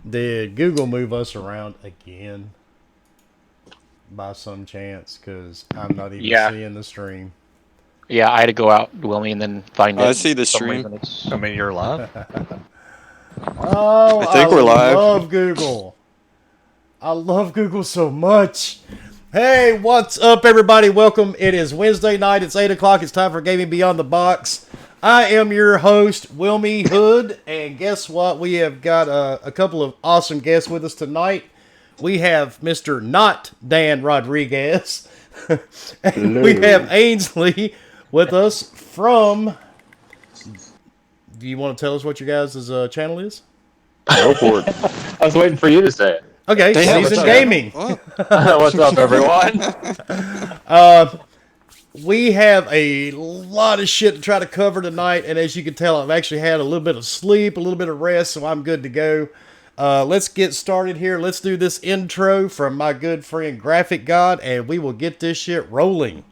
Did Google move us around again by some chance? Because I'm not even Yeah. seeing the stream. Yeah, I had to go out, Wilmy, and then find it. I see the For some stream. reason it's... I mean, you're live. Oh, I think we're live. love Google. I love Google so much. Hey, what's up, everybody? Welcome. It is Wednesday night. It's 8 o'clock. It's time for Gaming Beyond the Box. I am your host, Wilmy Hood, and guess what? We have got a couple of awesome guests with us tonight. We have Mr. Not Dan Rodriguez. And we have Ainsley with us from... Do you want to tell us what your guys' channel is? Go for it. I was waiting for you to say it. Okay, Damn, Seasoned what's up? Gaming. What's up, everyone? We have a lot of shit to try to cover tonight, and as you can tell, I've actually had a little bit of sleep, a little bit of rest, so I'm good to go. Let's get started here. Let's do this intro from my good friend Graphic God, and we will get this shit rolling.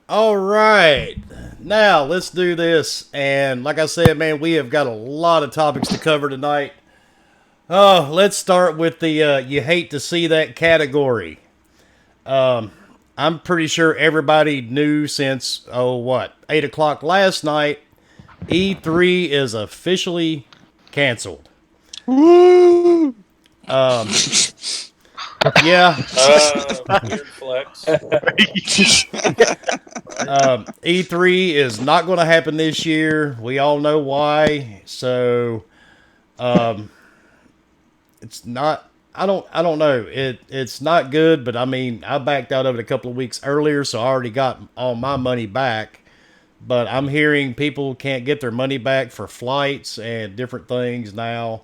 All right, now let's do this. And like I said, man, we have got a lot of topics to cover tonight. Let's start with the you hate to see that category. I'm pretty sure everybody knew since 8 o'clock last night, E3 is officially canceled. Woo! Yeah. Weird flex. E3 is not going to happen this year. We all know why. So, it's not. I don't know. It's not good. But I mean, I backed out of it a couple of weeks earlier, so I already got all my money back. But I'm hearing people can't get their money back for flights and different things now.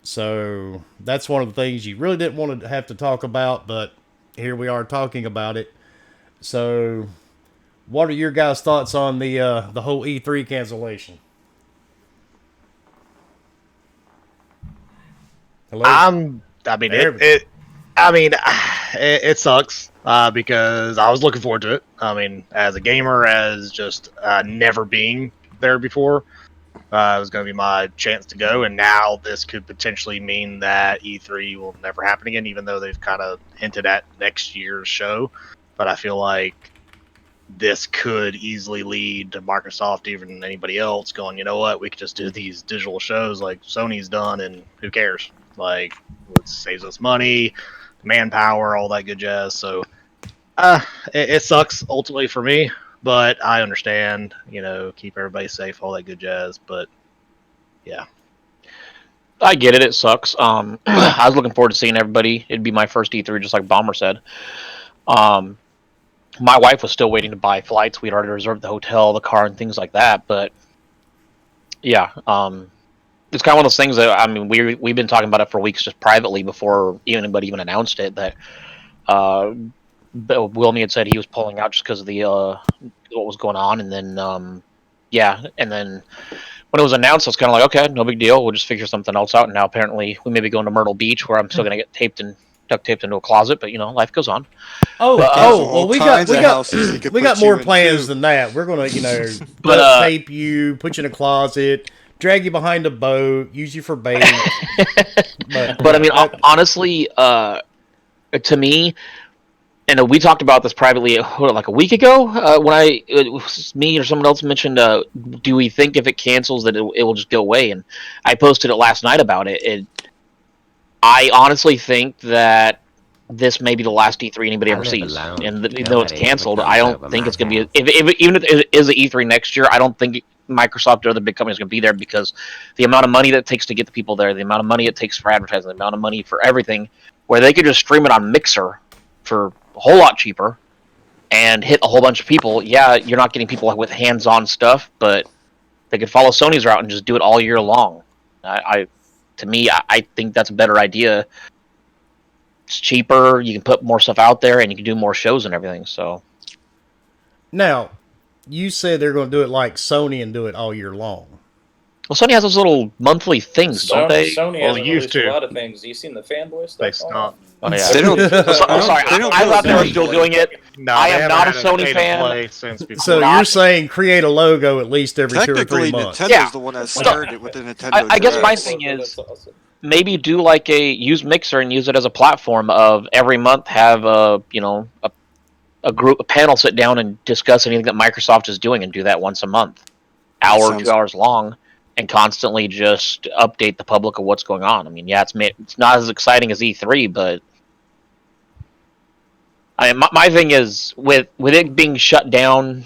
So that's one of the things you really didn't want to have to talk about, but here we are talking about it. So, what are your guys' thoughts on the whole E3 cancellation? Hello? It sucks because I was looking forward to it. I mean, as a gamer, as just never being there before. It was going to be my chance to go, and now this could potentially mean that E3 will never happen again, even though they've kind of hinted at next year's show. But I feel like this could easily lead to Microsoft, even anybody else, going, you know what, we could just do these digital shows like Sony's done, and who cares? Like, it saves us money, manpower, all that good jazz. So it sucks ultimately for me. But I understand, keep everybody safe, all that good jazz. But, yeah. I get it. It sucks. I was looking forward to seeing everybody. It'd be my first E3, just like Bomber said. My wife was still waiting to buy flights. We'd already reserved the hotel, the car, and things like that. But, yeah. It's kind of one of those things that, I mean, we've been talking about it for weeks just privately before anybody even announced it, that Wilmy had said he was pulling out just because of the what was going on, and then and then when it was announced, I was kind of like, okay, no big deal, we'll just figure something else out. And now apparently we may be going to Myrtle Beach, where I'm still gonna get duct taped into a closet, but life goes on. Well, we got more in plans too. than that. We're gonna But, tape you, put you in a closet, drag you behind a boat, use you for bait. But I mean, honestly, to me, and we talked about this privately like a week ago when me or someone else mentioned, do we think if it cancels that it will just go away? And I posted it last night about it. I honestly think that this may be the last E3 anybody ever sees. And even though it's canceled, I don't think it's going to be. Even if it is an E3 next year, I don't think Microsoft or other big companies are going to be there, because the amount of money that it takes to get the people there, the amount of money it takes for advertising, the amount of money for everything, where they could just stream it on Mixer for a whole lot cheaper and hit a whole bunch of people. Yeah, you're not getting people with hands-on stuff, but they could follow Sony's route and just do it all year long. To me, I think that's a better idea. It's cheaper. You can put more stuff out there, and you can do more shows and everything. So now, you said they're going to do it like Sony and do it all year long. Well, Sony has those little monthly things, don't they? Sony Well, has used to. a lot of things. You seen the fanboy stuff? They stopped. Oh, yeah. They don't. I'm sorry. I thought they were still doing it. No, I they am haven't not a had Sony pay-to-play fan. since before. So you're saying create a logo at least every 2 or 3 Technically, months. Nintendo's Yeah. the one that started it with the Nintendo I guess my Direct. thing is, That's awesome. maybe do like use Mixer and use it as a platform of every month have a panel sit down and discuss anything that Microsoft is doing, and do that once a month, hour, 2 hours long, and constantly just update the public of what's going on. I mean, yeah, it's not as exciting as E3, but my thing is with it being shut down,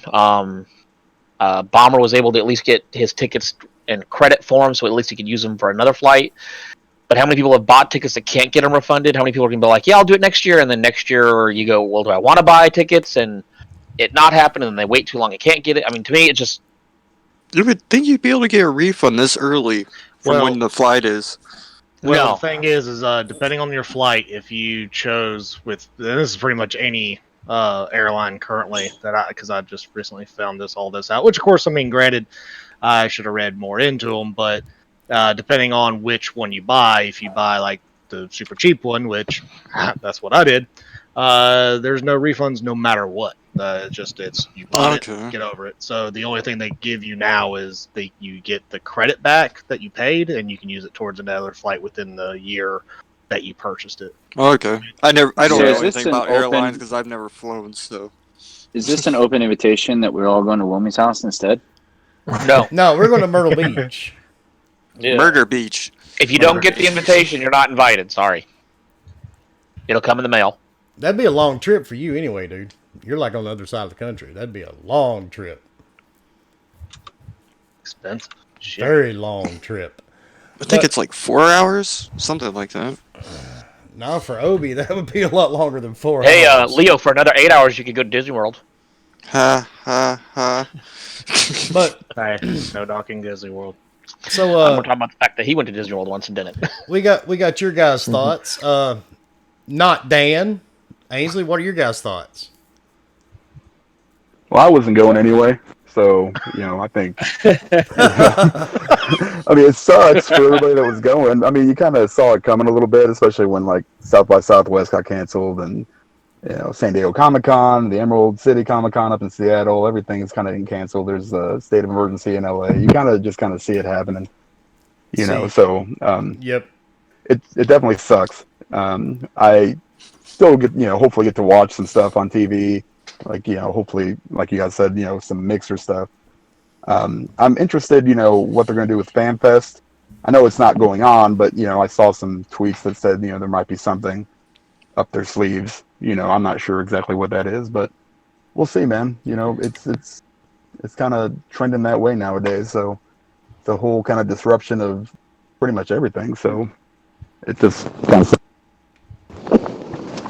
Bomber was able to at least get his tickets and credit for him, so at least he could use them for another flight. But how many people have bought tickets that can't get them refunded? How many people are going to be like, yeah, I'll do it next year, and then next year you go, well, do I want to buy tickets, and it not happen, and then they wait too long and can't get it? I mean, to me, it just... You would think you'd be able to get a refund this early from Well- when the flight is. Well, No. the thing is depending on your flight, if you chose this is pretty much any airline currently because I just recently found all this out. Which, of course, I mean, granted, I should have read more into them, but depending on which one you buy, if you buy like the super cheap one, which that's what I did, there's no refunds no matter what. It's you bought it, get over it. So the only thing they give you now is you get the credit back that you paid, and you can use it towards another flight within the year that you purchased it. Okay. I don't So know is this anything about an open- airlines because I've never flown, so. Is this an open invitation that we're all going to Wilmie's house instead? No. No, we're going to Myrtle Beach. Yeah. Murder Beach. If you don't get the invitation, you're not invited. Sorry. It'll come in the mail. That'd be a long trip for you anyway, dude. You're like on the other side of the country. That'd be a long trip. Expensive. Shit. Very long trip. I think it's like 4 hours, something like that. Now for Obi, that would be a lot longer than 4 Hey, hours. Leo, for another 8 hours, you could go to Disney World. Ha ha ha. But Hey, no docking Disney World. so We're talking about the fact that he went to Disney World once and didn't. we got your guys' thoughts. Not Dan. Ainsley, what are your guys' thoughts? Well, I wasn't going anyway, so I think. I mean, it sucks for everybody that was going. I mean, you kind of saw it coming a little bit, especially when like South by Southwest got canceled, and San Diego Comic-Con, the Emerald City Comic-Con up in Seattle, everything is kind of getting canceled. There's a state of emergency in LA. You kind of see it happening, So Yep. it definitely sucks. I still hopefully get to watch some stuff on TV. Like, hopefully, like you guys said, some Mixer stuff. I'm interested, what they're going to do with FanFest. I know it's not going on, but, I saw some tweets that said, there might be something up their sleeves. I'm not sure exactly what that is, but we'll see, man. It's kind of trending that way nowadays. So the whole kind of disruption of pretty much everything. So it just kind of...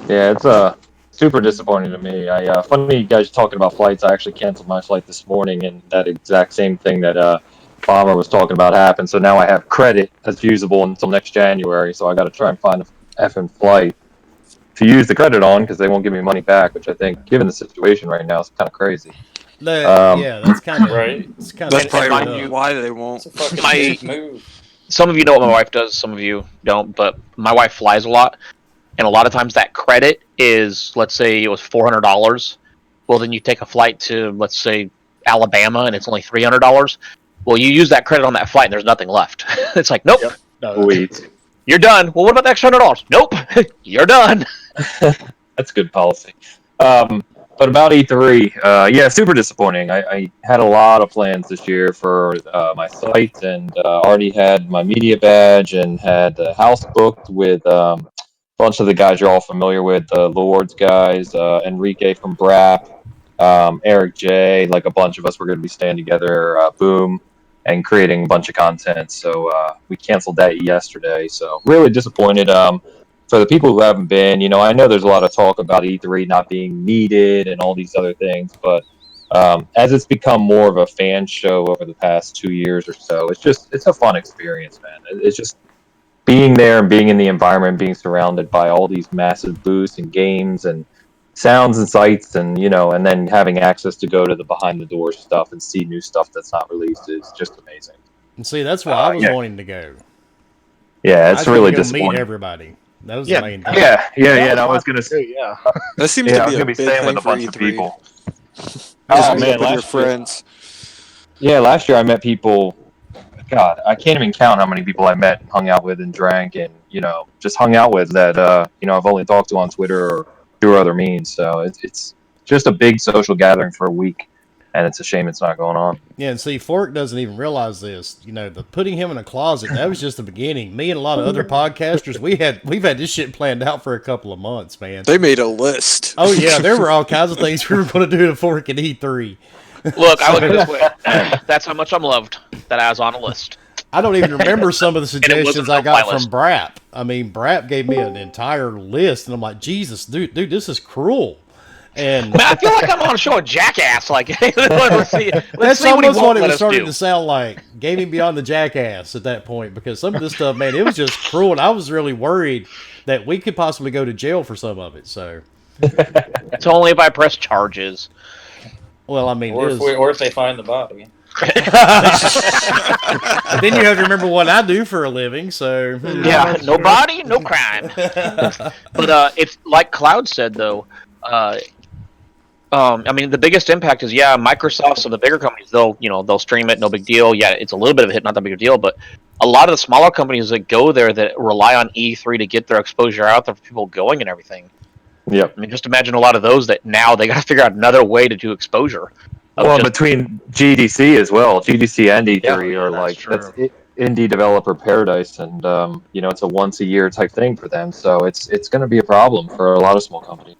Yeah, it's super disappointing to me. Funny you guys talking about flights. I actually canceled my flight this morning, and that exact same thing that Bomber was talking about happened. So now I have credit that's usable until next January. So I got to try and find a effing flight to use the credit on because they won't give me money back. Which I think, given the situation right now, is kind of crazy. Yeah, that's kind of Right. It's kind That's of probably why they won't. It's a fucking My- big move. Some of you know what my wife does, some of you don't, but my wife flies a lot. And a lot of times that credit is, let's say it was $400. Well, then you take a flight to, let's say, Alabama, and it's only $300. Well, Well, you use that credit on that flight, and there's nothing left. It's like, nope, No, Sweet. you're done. Well, what about the extra $100? Nope, you're done. That's good policy. But about E3, yeah, super disappointing. I had a lot of plans this year for my site, and already had my media badge and had the house booked with a bunch of the guys you're all familiar with, the Lords guys, Enrique from BRAP, Eric J, like a bunch of us were going to be staying together, Boom, and creating a bunch of content. So we canceled that yesterday. So really disappointed. For the people who haven't been, I know there's a lot of talk about E3 not being needed and all these other things, but as it's become more of a fan show over the past 2 years or so, it's a fun experience, man. It's just being there and being in the environment, being surrounded by all these massive booths and games and sounds and sights, and and then having access to go to the behind the doors stuff and see new stuff that's not released is just amazing. And see, that's why I was yeah. wanting to go. Yeah, I it's was really gonna go meet disappointing. everybody. That was Yeah. the main thing. Yeah. that I was my gonna too, yeah. That seems Yeah, I to was be a gonna be big staying thing with a for bunch E3. of people. Just Oh meet man, up with your last year, friends. last year I met people. God, I can't even count how many people I met and hung out with and drank and just hung out with that I've only talked to on Twitter or through other means. So it's just a big social gathering for a week, and it's a shame it's not going on. Yeah, and see, Fork doesn't even realize this. The putting him in a closet, that was just the beginning. Me and a lot of other podcasters, we've had this shit planned out for a couple of months, man. They made a list. Oh yeah, there were all kinds of things we were going to do to Fork at E3. Look, I look at it this way. That's how much I'm loved. That I was on a list. I don't even remember some of the it wasn't suggestions I on got my from list. Brap. I mean, Brap gave me an entire list, and I'm like, Jesus, dude, this is cruel. And Man, I feel like I'm on a show of Jackass. Like, let's see. Let's that's see what he almost won't what it let was us starting do. to sound like. Gaming Beyond the Jackass at that point, because some of this stuff, man, it was just cruel, and I was really worried that we could possibly go to jail for some of it. So, It's only if I press charges. well, I mean, Or if they find the body. then you have to remember what I do for a living. So, Yeah, no body, no crime. But it's like Cloud said though. I mean, the biggest impact is Microsoft. So the bigger companies, they'll stream it, no big deal. Yeah, it's a little bit of a hit, not that big a deal. But a lot of the smaller companies that go there that rely on E3 to get their exposure out there for people going and everything. Yep. I mean, just imagine a lot of those that now they got to figure out another way to do exposure. Well, between GDC as well, GDC and E3 Yeah, are that's that's true. indie developer paradise, and it's a once a year type thing for them. So it's going to be a problem for a lot of small companies.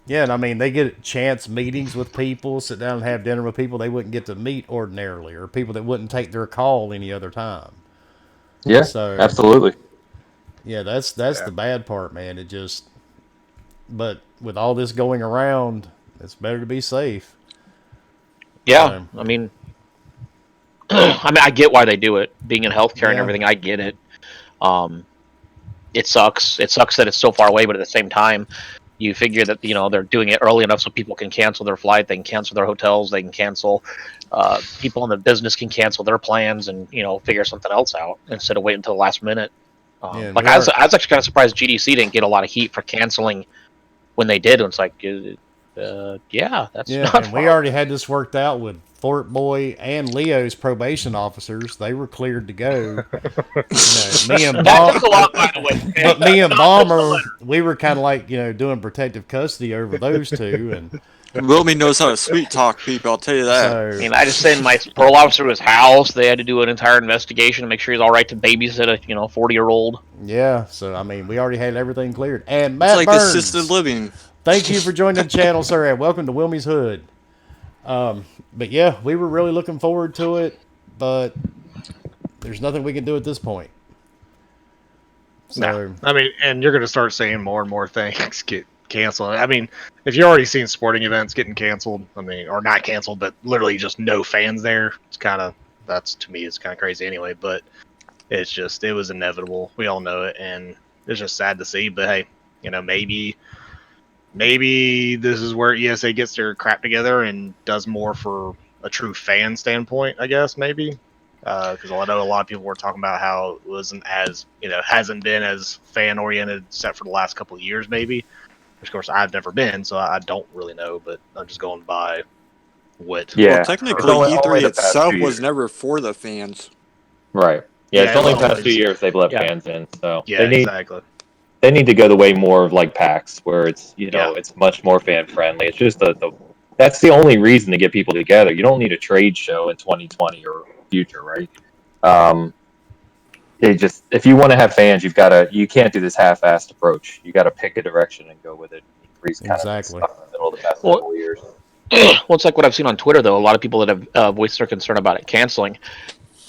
yeah, and I mean, they get chance meetings with people, sit down and have dinner with people they wouldn't get to meet ordinarily, or people that wouldn't take their call any other time. Yeah, So, absolutely. yeah, that's the bad part, man. But with all this going around, it's better to be safe. Yeah, I mean, I get why they do it. Being in healthcare and Yeah. everything, I get it. It sucks. It sucks that it's so far away, but at the same time, you figure that they're doing it early enough so people can cancel their flight, they can cancel their hotels, they can cancel. People in the business can cancel their plans and figure something else out instead of waiting until the last minute. Yeah, Like I was actually kind of surprised GDC didn't get a lot of heat for canceling when they did. And it's like, that's not and we already had this worked out with Fort Boy and Leo's probation officers. They were cleared to go. Me and That took a lot, by the way. but me and Bomber, we were kind of like doing protective custody over those two, and Wilmy knows how to sweet talk people, I'll tell you that. so I mean, I just sent my parole officer to his house. They had to do an entire investigation to make sure he's all right to babysit a 40-year-old. yeah. So I mean, we already had everything cleared. And Matt It's like Burns, assisted living. thank you for joining the channel, sir, and welcome to Wilmy's Hood. But yeah, we were really looking forward to it, but there's nothing we can do at this point. So I mean, and you're going to start seeing more and more things get canceled. I mean, if you're already seeing sporting events getting canceled, I mean, or not canceled, but literally just no fans there, it's kind of, to me, it's kind of crazy anyway, but it was inevitable. We all know it, and it's just sad to see, but hey, maybe this is where ESA gets their crap together and does more for a true fan standpoint, I guess, maybe. Because I know a lot of people were talking about how it wasn't as, hasn't been as fan-oriented except for the last couple of years, maybe. Which, of course, I've never been, so I don't really know, but I'm just going by would. Yeah. Well, technically, It's only E3 the past itself 2 was years. never for the fans. Right. Yeah, it's Yeah, only it's the past always- 2 years they've let Yeah. fans in. So Yeah, exactly. they need to go the way more of like PAX, where it's Yeah. it's much more fan friendly. It's just that's the only reason to get people together. You don't need a trade show in 2020 or future, right? If you want to have fans, you can't do this half-assed approach. You got to pick a direction and go with it. E3's kind of been Exactly. stuck in the middle of the past Well- couple of years. Well, it's like what I've seen on Twitter, though. A lot of people that have voiced their concern about it canceling.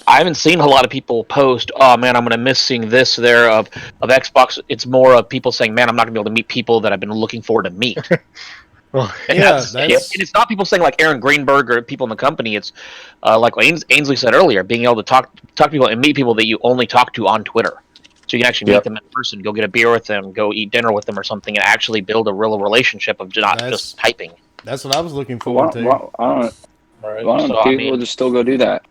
I haven't seen a lot of people post, "Oh man, I'm going to miss seeing this there of Xbox." It's more of people saying, "Man, I'm not going to be able to meet people that I've been looking forward to meet." Well, And Yeah, that's, that's- and it's not people saying like Aaron Greenberg or people in the company. It's like what Ainsley said earlier, being able to talk to people and meet people that you only talk to on Twitter. So you can actually meet Yep. them in person, go get a beer with them, go eat dinner with them or something, and actually build a real relationship of not That's- just typing. That's what I was looking Why, forward to. why, Right. why don't So, I people mean- just still go do that?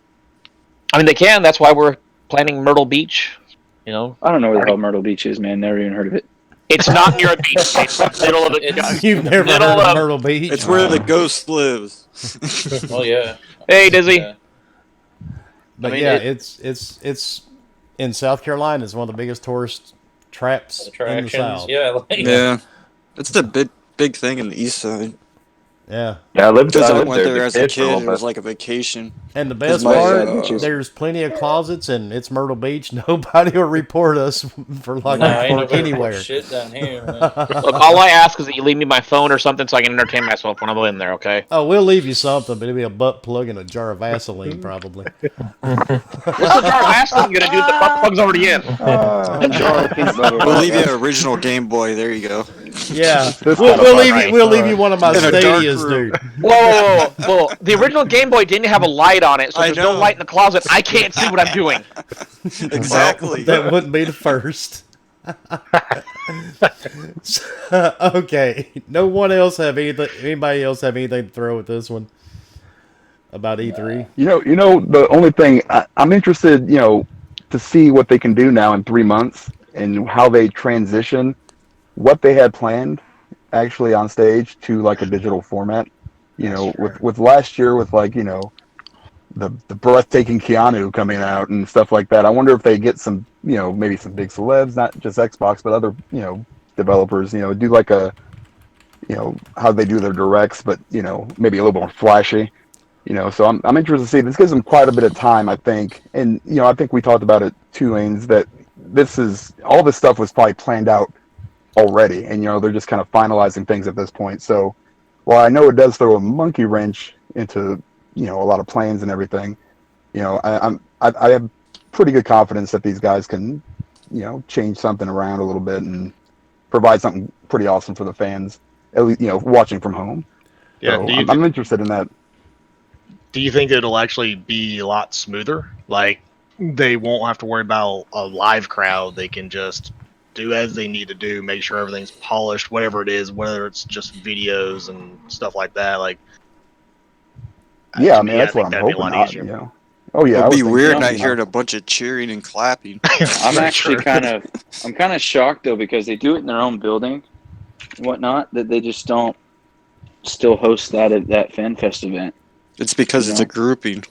I mean, they can. That's why we're planning Myrtle Beach. You know, I don't know where the hell Myrtle Beach is, man. Never even heard of it. it's not near a beach. It's in the middle of the. You've never heard Middle of of- Myrtle Beach? It's where the ghost lives. Oh yeah. Hey, Dizzy. Yeah. But I mean, yeah, it- it's in South Carolina. It's one of the biggest tourist traps in the Attractions. South. Yeah. Like, Yeah. It's the big thing in the east side. Yeah. Yeah, I lived Because I lived went there as as a for kid. little It was bit. like a vacation. And the best my, part, uh, there's plenty of closets, and it's Myrtle Beach. Nobody will report us for like Nah, ain't for nobody anywhere. report shit down here, man. Look, all I ask is that you leave me my phone or something so I can entertain myself when I'm in there. Okay. Oh, we'll leave you something, but it'll be a butt plug and a jar of Vaseline, probably. What's the jar of Vaseline gonna do? The butt plug's already in. A jar of peanut butter. We'll leave you an original Game Boy. There you go. Yeah, This we'll, kinda we'll fun, leave right? you. We'll leave you one of my In a dark Stadias, room. dude. Whoa. Well, the original Game Boy didn't have a light on it, so I if there's no know. light in the closet, I can't see what I'm doing. Exactly. That wouldn't be the first. Okay. No one else have anything. Anybody else have anything to throw at this one about E3? You know, the only thing I'm interested, to see what they can do now in 3 months and how they transition what they had planned actually on stage to like a digital format. With last year with like, the breathtaking Keanu coming out and stuff like that. I wonder if they get some, maybe some big celebs, not just Xbox, but other, developers, do like a, how they do their directs, but, maybe a little more flashy. So I'm interested to see. This gives them quite a bit of time, I think. And, I think we talked about it too, Ains, that all this stuff was probably planned out already. And, they're just kind of finalizing things at this point. So while I know it does throw a monkey wrench into, a lot of plans and everything, I have pretty good confidence that these guys can, change something around a little bit and provide something pretty awesome for the fans, at least, watching from home. Yeah. So I'm interested in that. Do you think it'll actually be a lot smoother? Like they won't have to worry about a live crowd. They can just do as they need to do, make sure everything's polished, whatever it is, whether it's just videos and stuff like that. Like, Yeah, to I mean, me, that's think what I'm that'd be a hoping. lot easier. Oh yeah, I It'd was be thinking weird that, not hearing a bunch of cheering and clapping. I'm For actually sure. I'm kind of shocked though because they do it in their own building, and whatnot. That they just don't still host that at that FanFest event. It's because it's a grouping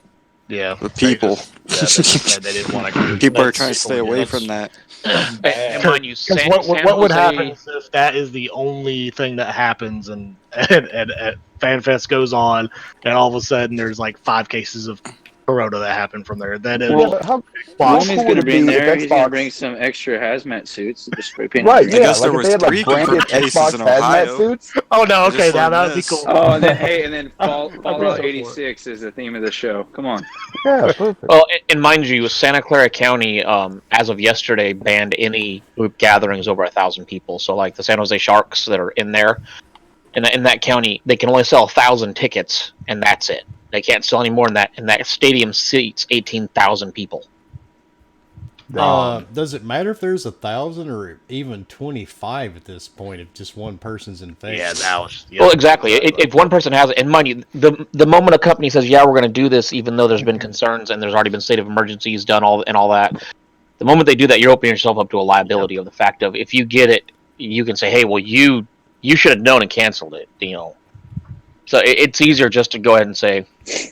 Yeah, of people. They didn't want to. People are That's trying to stay away from that. And mind you, Because San what would Jose- happen is if that is the only thing that happens and FanFest goes on, and all of a sudden there's like 5 cases of Corona that happen from there, then Yeah, it'll but how Xbox- Roman's cool gonna would it be in be if there. He's gonna Xbox- bring some extra hazmat suits and just spray paint. right? I Yeah, guess like there if they had was like 3 branded confirmed cases Xbox in hazmat Ohio. suits. Oh no, okay, Just now like that'd be this. cool. Oh, and then I'll Fallout go for it. 86 is the theme of the show. Come on. Yeah, perfect. Well, and mind you, Santa Clara County, as of yesterday, banned any group gatherings over 1,000 people. So, like the San Jose Sharks that are in there, in that county, they can only sell 1,000 tickets, and that's it. They can't sell any more than that. And that stadium seats 18,000 people. Does it matter if there's 1,000 or even 25 at this point if just one person's infected? Yeah, that was. Well, exactly. If one person has it, and mind you, the moment a company says, "Yeah, we're going to do this," even though there's been concerns and there's already been state of emergencies done all that, the moment they do that, you're opening yourself up to a liability of the fact of if you get it, you can say, "Hey, well, you should have known and canceled it." So it's easier just to go ahead and say,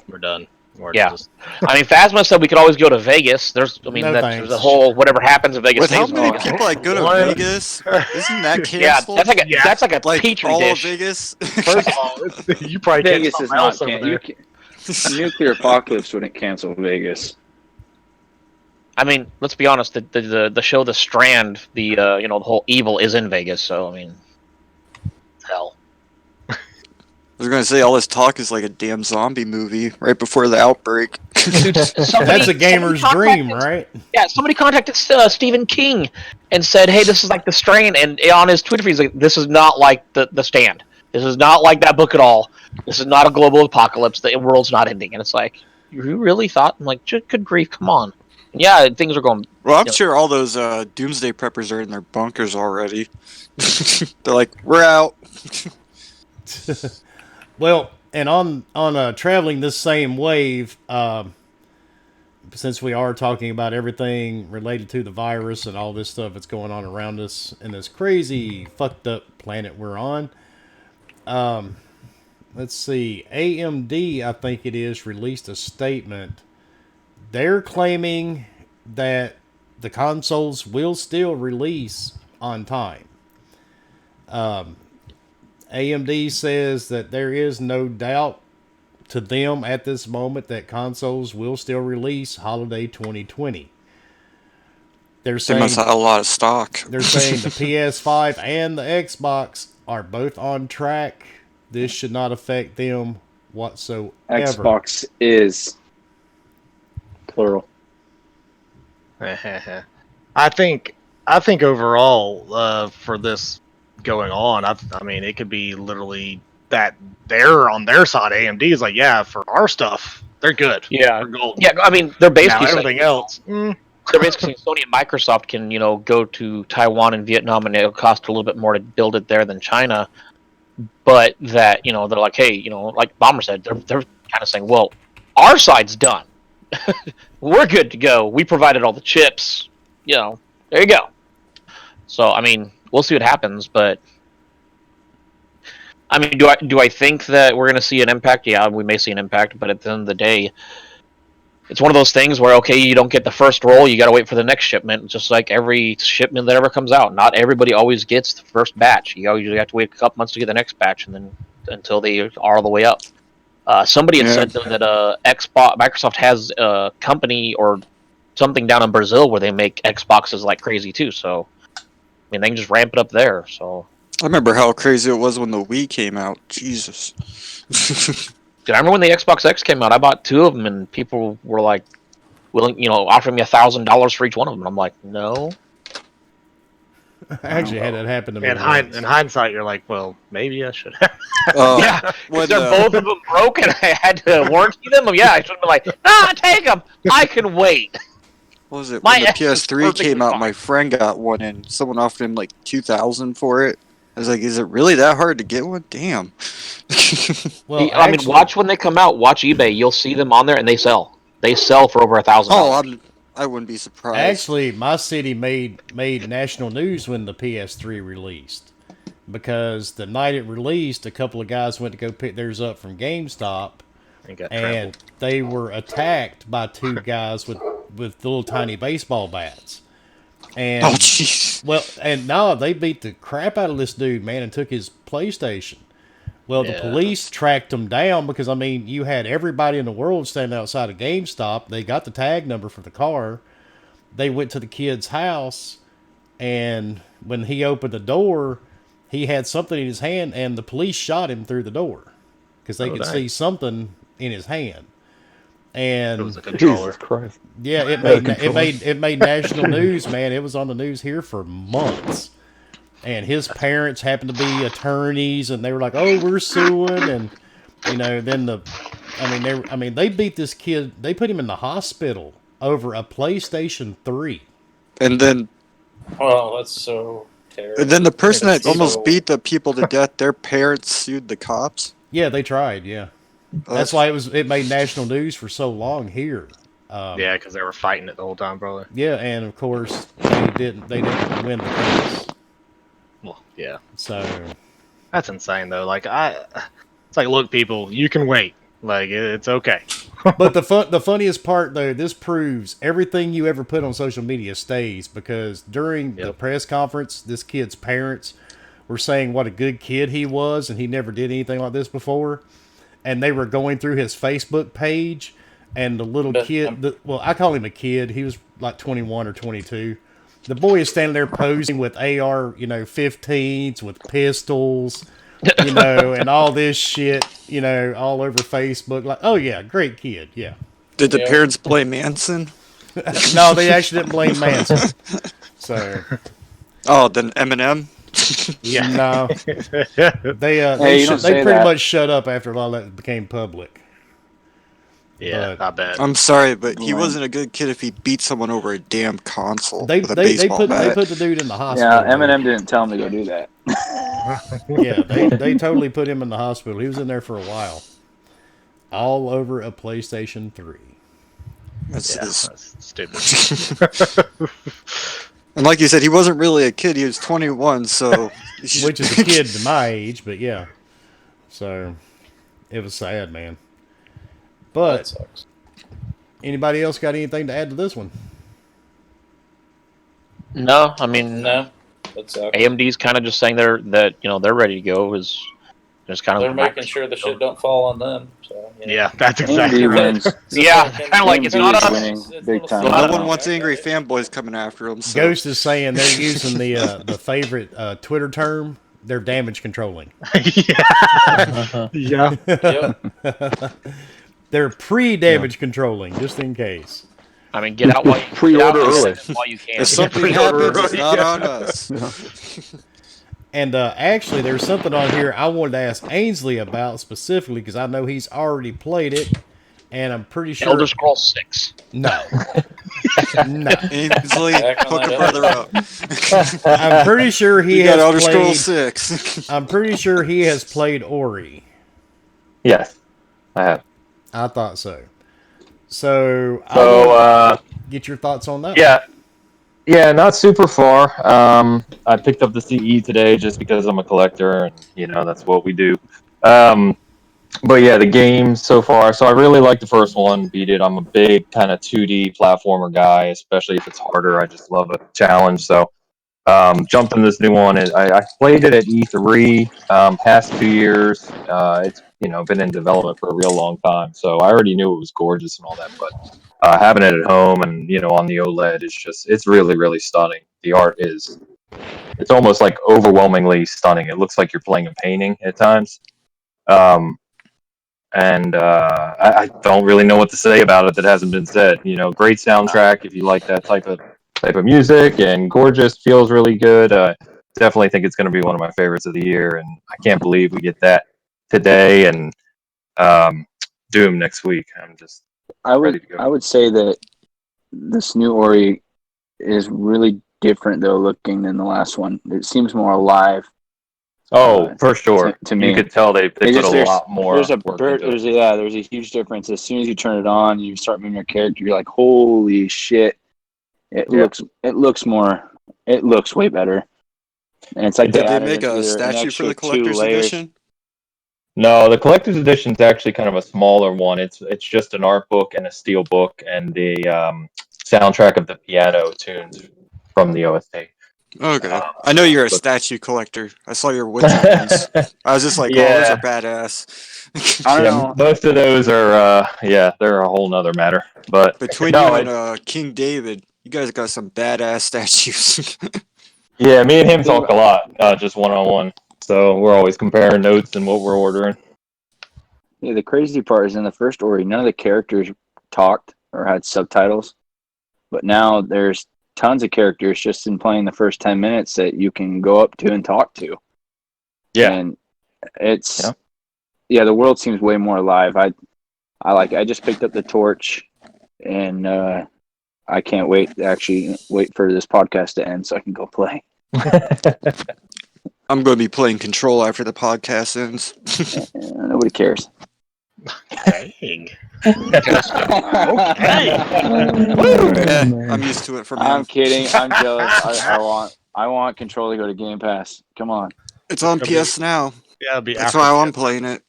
We're done. Or Yeah. just- I mean, Phasma said we could always go to Vegas. There's No that's thanks. the whole whatever happens in Vegas With how stays in many Vegas. people like go to What? Vegas, isn't that Yeah, canceled? that's like a like petri all dish. of Vegas. First of all, you probably can't Vegas is something not else over there. a nuclear apocalypse wouldn't cancel Vegas. I mean, let's be honest. The show The Strand, the the whole evil is in Vegas. So I mean, hell. I was gonna say all this talk is like a damn zombie movie right before the outbreak. Dude, That's a gamer's dream, right? Yeah, somebody contacted Stephen King and said, "Hey, this is like The Strain," and on his Twitter feed, he's like, "This is not like the Stand. This is not like that book at all. This is not a global apocalypse. The world's not ending." And it's like, you really thought? I'm like, good grief, come on. And yeah, things are going. Well, I'm Yeah. sure all those doomsday preppers are in their bunkers already. They're like, we're out. Well, and on traveling this same wave, since we are talking about everything related to the virus and all this stuff that's going on around us in this crazy fucked up planet we're on, let's see, AMD, I think it is, released a statement. They're claiming that the consoles will still release on time. AMD says that there is no doubt to them at this moment that consoles will still release holiday 2020. They're They saying must have a lot of stock. they're saying the PS5 and the Xbox are both on track. This should not affect them whatsoever. Xbox is plural. I think overall for this going on, I mean it could be literally that they're on their side. AMD is like, yeah, for our stuff, they're good. Yeah. We're golden. Yeah, I mean, they're Now basically saying, everything else. they're basically saying Sony and Microsoft can go to Taiwan and Vietnam, and it'll cost a little bit more to build it there than China. But that they're like, hey, like Bomber said, they're kind of saying, well, our side's done. We're good to go. We provided all the chips. There you go. So I mean, we'll see what happens, but I mean, do I think that we're going to see an impact? Yeah, we may see an impact, but at the end of the day, it's one of those things where, okay, you don't get the first roll, you got to wait for the next shipment, just like every shipment that ever comes out. Not everybody always gets the first batch. You usually have to wait a couple months to get the next batch, and then until they are all the way up. Somebody had said that Microsoft has a company or something down in Brazil where they make Xboxes like crazy too. So, I mean, they can just ramp it up there. So. I remember how crazy it was when the Wii came out. Jesus. Dude, I remember when the Xbox X came out, I bought 2 of them, and people were like, willing, offering me $1,000 for each one of them. And I'm like, no. I actually had that happen to me. In hindsight, you're like, well, maybe I should have. Yeah, because they're both of them broke, and I had to warranty them. Yeah, I should have been like, take them. I can wait. What was it? My When the X is PS3 came perfectly out, fine. my friend got one, and someone offered him like $2,000 for it. I was like, is it really that hard to get one? Damn. Well, I mean, watch when they come out. Watch eBay. You'll see them on there, and they sell. They sell for over $1,000. Oh, I wouldn't be surprised. Actually, my city made national news when the PS3 released, because the night it released, a couple of guys went to go pick theirs up from GameStop, and they were attacked by 2 guys with little tiny baseball bats. And Oh, jeez. well, and no, they beat the crap out of this dude, man, and took his PlayStation. Well, the police tracked him down because, I mean, you had everybody in the world standing outside of GameStop. They got the tag number for the car. They went to the kid's house, and when he opened the door, he had something in his hand, and the police shot him through the door because they could see something in his hand. And It was a controller. Jesus Christ. yeah, it made national news, man. It was on the news here for months. And his parents happened to be attorneys, and they were like, "Oh, we're suing," and then they beat this kid. They put him in the hospital over a PlayStation 3. And then Oh, that's so terrible. the person that It's almost so- beat the people to death, their parents sued the cops. Yeah, they tried. Yeah, that's why it made national news for so long here. Yeah, because they were fighting it the whole time, probably. Yeah, and of course they didn't win the case. Well, yeah. So That's insane, though. Like, It's like, look, people, you can wait. Like, it's okay. But the funniest part though, this proves everything you ever put on social media stays, because during the press conference, this kid's parents were saying what a good kid he was, and he never did anything like this before. And they were going through his Facebook page, and the little kid, well, I call him a kid. He was like 21 or 22. The boy is standing there posing with AR, 15s with pistols, and all this shit, all over Facebook. Like, oh yeah, great kid, yeah. Did the parents blame Manson? No, they actually didn't blame Manson. So. Oh, then Eminem. Yeah. No. They pretty much shut up after all that became public. Yeah, I bet. I'm sorry, but he wasn't a good kid if he beat someone over a damn console with a baseball bat. They put the dude in the hospital. Yeah, Eminem didn't tell him to go do that. Yeah, they totally put him in the hospital. He was in there for a while. All over a PlayStation 3. That's stupid. And like you said, he wasn't really a kid. He was 21, so... Which is a kid to my age, but yeah. So, it was sad, man. But, anybody else got anything to add to this one? No, I mean, No. That sucks. AMD's kind of just saying they're ready to go. Is just kind of They're making sure the shit don't fall on them. So, yeah, that's exactly right. Yeah, kind of like it's not us. Winning big time. No one wants angry fanboys coming after them. So. Ghost is saying they're using the favorite Twitter term. They're damage controlling. Yeah. They're pre-damage controlling, just in case. I mean, get out while you Pre-order early. while you can. If something happens, it's not on us. And actually, there's something on here I wanted to ask Ainsley about specifically, because I know he's already played it, and I'm pretty sure... Elder Scrolls 6. No. No. Ainsley, hook a brother up. I'm pretty sure he has Elder played... Scrolls 6. I'm pretty sure he has played Ori. Yes, I have. I thought so. So I'll get your thoughts on that. Yeah, not super far. I picked up the CE today just because I'm a collector, and that's what we do. But yeah, the game so far. So I really like the first one. Beat it. I'm a big kind of 2D platformer guy, especially if it's harder. I just love a challenge. So jumped in this new one. I played it at E3 past 2 years. It's been in development for a real long time, so I already knew it was gorgeous and all that. But having it at home and on the OLED it's really, really stunning. The art it's almost like overwhelmingly stunning. It looks like you're playing a painting at times. I don't really know what to say about it that hasn't been said. Great soundtrack if you like that type of music, and gorgeous, feels really good. Definitely think it's going to be one of my favorites of the year, and I can't believe we get that today and Doom next week. I'm just ready to go. I would say that this new Ori is really different though looking than the last one. It seems more alive. Oh, for sure. To me, you could tell they put a lot more. There's a huge difference. As soon as you turn it on, you start moving your character. You're like, holy shit! It looks way better. And it's like did they make a statue for the collector's edition? No, the collector's edition is actually kind of a smaller one. It's just an art book and a steel book and the soundtrack of the piano tunes from the OST. Okay. I know you're a statue collector. I saw your Witcher ones. I was just like, oh, those are badass. I don't know. Most of those are, they're a whole nother matter. But between you and King David, you guys got some badass statues. Yeah, me and him talk a lot, just one-on-one. So we're always comparing notes and what we're ordering. Yeah, the crazy part is in the first Ori, none of the characters talked or had subtitles. But now there's tons of characters just in playing the first 10 minutes that you can go up to and talk to. Yeah. And it's the world seems way more alive. I just picked up the Torch, and I can't wait for this podcast to end so I can go play. I'm going to be playing Control after the podcast ends. Nobody cares. Dang. I'm used to it from I'm kidding. I'm jealous. I want Control to go to Game Pass. Come on. It's on PS now. Yeah, that's why I'm playing it.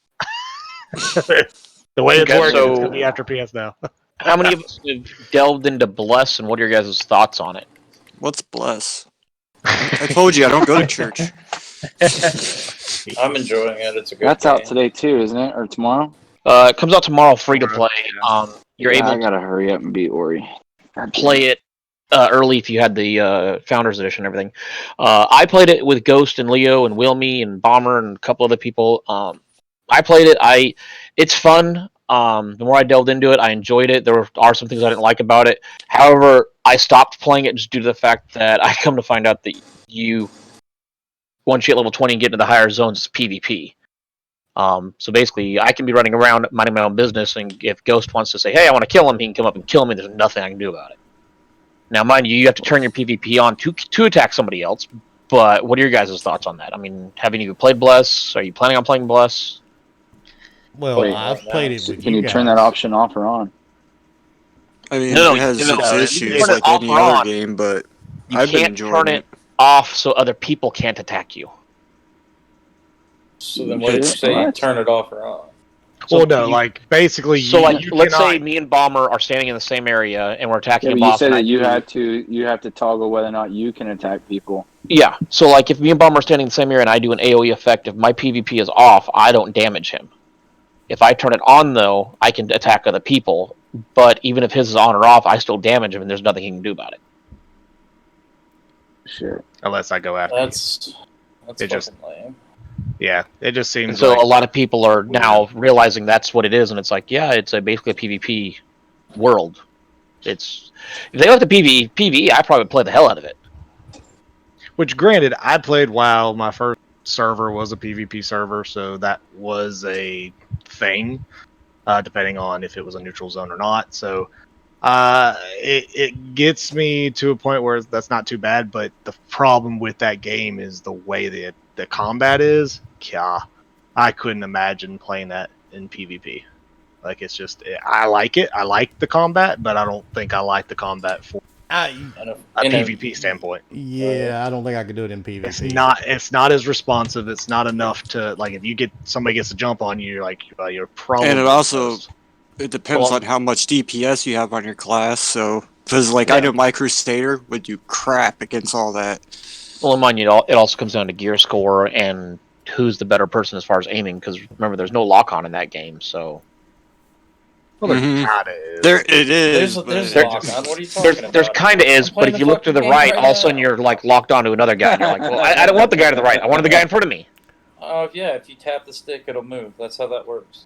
The way it's Okay, working, so- it's going to be after PS now. How many of us have delved into Bless, and what are your guys' thoughts on it? What's bless? I told you I don't go to church. I'm enjoying it. It's a good That's game. out today too, isn't it? Or tomorrow? It comes out tomorrow, free to play. Yeah. You're Yeah, able I to gotta hurry up and beat Ori. God damn play it early if you had the Founders Edition and everything. I played it with Ghost and Leo and Wilmy and Bomber and a couple other people. I played it. It's fun. The more I delved into it, I enjoyed it. There are some things I didn't like about it. However, I stopped playing it just due to the fact that I come to find out that once you hit level 20 and get into the higher zones, it's PvP. So basically, I can be running around minding my own business, and if Ghost wants to say, "Hey, I want to kill him," he can come up and kill me. There's nothing I can do about it. Now, mind you, you have to turn your PvP on to attack somebody else. But what are your guys' thoughts on that? I mean, haven't you played Bless? Are you planning on playing Bless? Well, Wait, I've played it with Can you you guys. turn that option off or on? I mean, No, it has no, its you issues turn it like off any or other on. game, but You I've been can't enjoying turn it. it off so other people can't attack you. So then what did you say? You What? turn it off or on? Well, no, like basically, So, you, like, you let's say cannot. me and Bomber are standing in the same area and we're attacking Yeah, a but you boss. said and I that you do- have to toggle whether or not you can attack people. Yeah. So, like, if me and Bomber are standing in the same area and I do an AOE effect, if my PvP is off, I don't damage him. If I turn it on, though, I can attack other people. But even if his is on or off, I still damage him, and there's nothing he can do about it. Shit. Unless I go after you. That's It fucking just- lame. Yeah, it just And seems so like a lot of people are now realizing that's what it is, and it's like, yeah, it's basically a PvP world. If they left the PvE, I probably would play the hell out of it. Which, granted, I played WoW. My first server was a PvP server, so that was a thing, depending on if it was a neutral zone or not. So it gets me to a point where that's not too bad. But the problem with that game is the way the combat is. Yeah, I couldn't imagine playing that in PvP. Like, it's just, I like it. I like the combat, but I don't think I like the combat for And a in PvP standpoint. Yeah, I don't think I could do it in PvP. It's not as responsive. It's not enough to, like, if somebody gets a jump on you, you're like, you're probably. And it also close. it depends Well- on how much DPS you have on your class. So, because like I Yeah. know my Crusader would do crap against all that. Well, mind you, it also comes down to gear score and who's the better person as far as aiming. Because remember, there's no lock on in that game, so. Well, there Mhm. kinda is. There it is. there's but- lock on. What are you talking about? There's kind of is, I'm but playing if you look to the fucking game right, all of a sudden now. you're like locked onto another guy. And you're like, well, I don't want the guy to the right. I wanted the guy in front of me. Oh yeah, if you tap the stick, it'll move. That's how that works.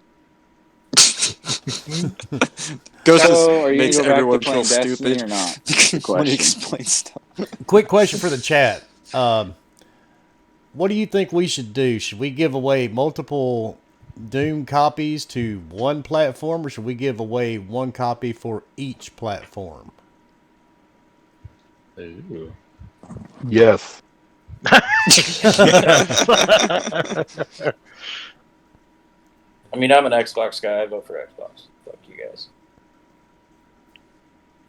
Ghost So, are you makes gonna go everyone back to feel playing Destiny stupid or not? when Question. he explains stuff. Quick question for the chat. What do you think we should do? Should we give away multiple Doom copies to one platform, or should we give away one copy for each platform? Ooh. Yes. I mean, I'm an Xbox guy. I vote for Xbox. Fuck you guys.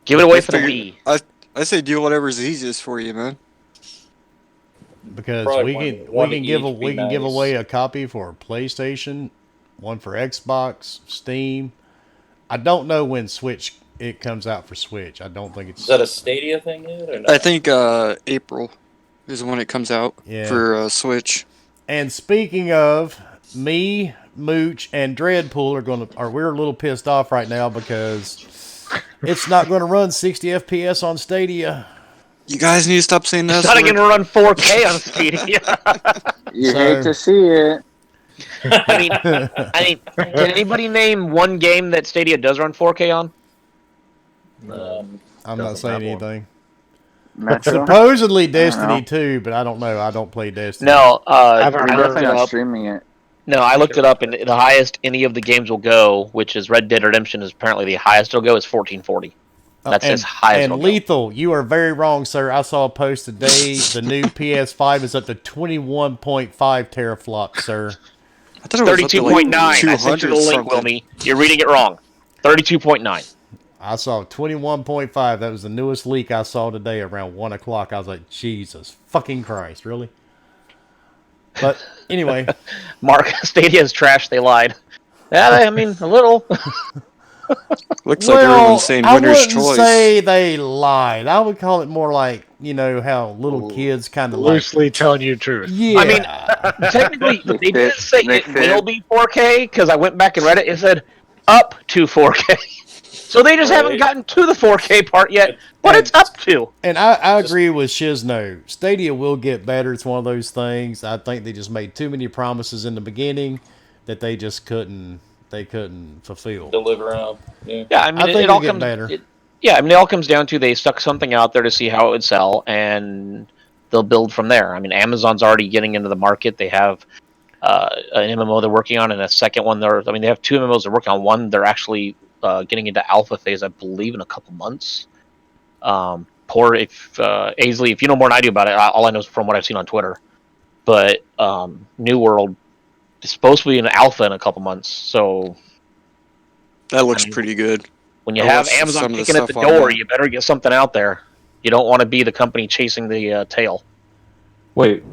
Give it away I for the figure- Wii. I say do whatever's easiest for you, man. Because Probably one we can each would be give nice. away a copy for PlayStation, one for Xbox, Steam. I don't know when Switch it comes out for Switch. I don't think it's Is that a Stadia thing yet? Or no? I think April is when it comes out Yeah. for Switch. And speaking of, me, Mooch, and Dreadpool we're a little pissed off right now because it's not going to run 60 FPS on Stadia. You guys need to stop saying that. It's not going to run 4K on Stadia. You So- hate to see it. I mean, can anybody name one game that Stadia does run 4K on? I'm not Doesn't saying have one. anything. Metro? Supposedly know. Destiny 2, but I don't know. I don't play Destiny. No, I've You're heard- I looked definitely it not up. streaming it. No, I looked it up, and the highest any of the games will go, which is Red Dead Redemption, is apparently the highest it'll go is 1440. That's as high as And it'll go. Lethal, you are very wrong, sir. I saw a post today. The new PS5 is up to 21.5 teraflops, sir. I thought it was up to, 32.9. like, I sent you the 200 link, something. Wilmy. You're reading it wrong. 32.9. I saw 21.5. That was the newest leak I saw today around 1 o'clock. I was like, Jesus fucking Christ, really? But anyway, Mark, Stadia's trash. They lied. Yeah, I mean, a little. Looks like everyone's saying I winner's wouldn't choice. say they lied. I would call it more like, how little kids kind of like. Loosely telling you the truth. Yeah. I mean, technically, they didn't say they it fit. will be 4K because I went back and read it. It said up to 4K. So they just haven't Right. gotten to the 4K part yet, but it's up to. And I agree with Shizno. Stadia will get better. It's one of those things. I think they just made too many promises in the beginning that they just couldn't fulfill. Deliver on. Yeah. Yeah, I mean, I think it all it'll get comes. better. It all comes down to they stuck something out there to see how it would sell, and they'll build from there. I mean, Amazon's already getting into the market. They have an MMO they're working on, and a second one. They have two MMOs they're working on. One they're actually getting into alpha phase, I believe, in a couple months. Aisley, if you know more than I do about it, all I know is from what I've seen on Twitter. But New World is supposed to be in alpha in a couple months, so That looks pretty good. when you I have watched some Amazon of the kicking at the stuff on door, that. you better get something out there. You don't want to be the company chasing the tail. Wait,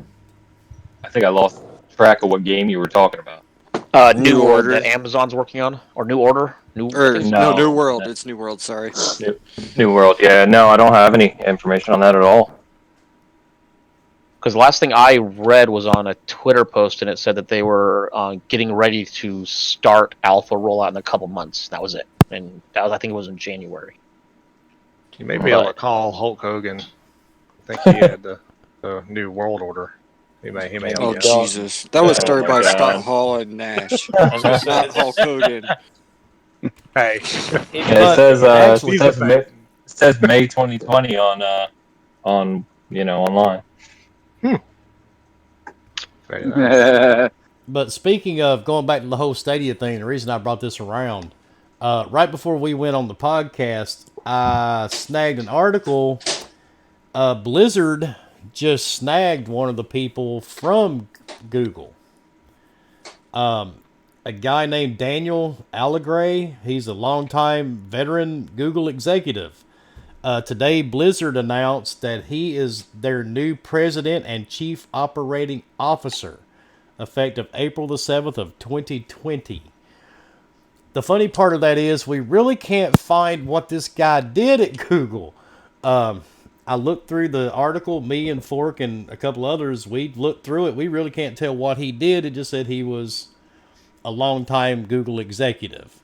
I think I lost track of what game you were talking about. New New World Order. that Amazon's working on, or New Order. I Or think it's no, No. New World. It's New World. Sorry. New World. Yeah, no, I don't have any information on that at all. because the last thing I read was on a Twitter post, and it said that they were getting ready to start alpha rollout in a couple months. That was it, and I think it was in January. You may be able to call Hulk Hogan. I think he had the New World Order. He may Oh have. Jesus, that was started my by God. Scott Hall and Nash, I was gonna say, not Hulk Hogan. Hey, Yeah, But actually- he's a fan. it says May 2020 on online. Very nice. But speaking of going back to the whole Stadia thing, the reason I brought this around, right before we went on the podcast, I snagged an article. Blizzard just snagged one of the people from Google. A guy named Daniel Allegre. He's a longtime veteran Google executive. Today, Blizzard announced that he is their new president and chief operating officer, effective April the 7th of 2020. The funny part of that is we really can't find what this guy did at Google. I looked through the article, me and Fork and a couple others, we looked through it. We really can't tell what he did. It just said he was a longtime Google executive.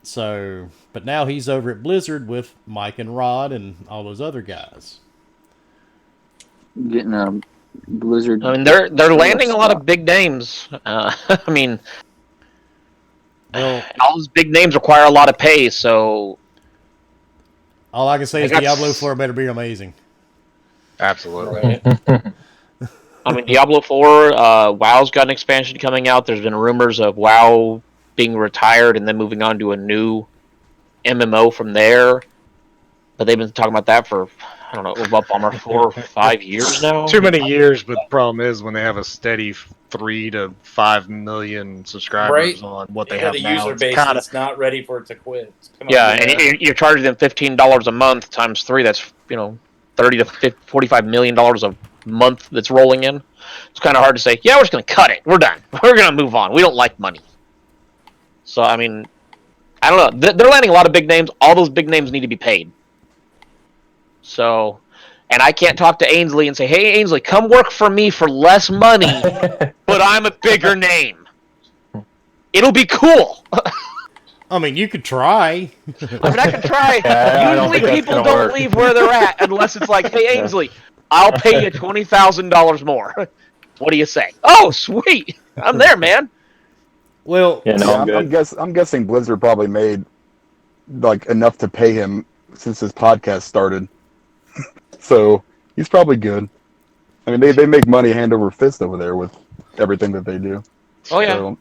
So, but now he's over at Blizzard with Mike and Rod and all those other guys. Getting a Blizzard. I mean, they're landing a lot of big names. I mean, Well, all those big names require a lot of pay, so all I can say is I got- Diablo 4 better be amazing. Absolutely. right. I mean, Diablo 4, WoW's got an expansion coming out. There's been rumors of WoW being retired and then moving on to a new MMO from there. But they've been talking about that for, I don't know, up on 4 or 5 years now. Too many years, but the problem is when they have a steady 3 to 5 million subscribers Right. on what they Yeah, have the now, user it's base kind of is not ready for it to quit. Come on, Yeah, man. and you're charging them $15 a month times 3. That's, 30 to $45 million a month that's rolling in. It's kind of hard to say, yeah, we're just going to cut it. We're done. We're going to move on. We don't like money. So, I mean, I don't know. They're landing a lot of big names. All those big names need to be paid. So, and I can't talk to Ainsley and say, hey, Ainsley, come work for me for less money, but I'm a bigger name. It'll be cool. I mean, you could try. I mean, I can try. Yeah, I don't Usually think that's people gonna don't work. leave where they're at unless it's like, hey, Ainsley, I'll pay you $20,000 more. What do you say? Oh, sweet. I'm there, man. Well, Yeah, no, I'm good. I'm guessing Blizzard probably made like enough to pay him since his podcast started. So he's probably good. I mean, they make money hand over fist over there with everything that they do. Oh, yeah. So, I'm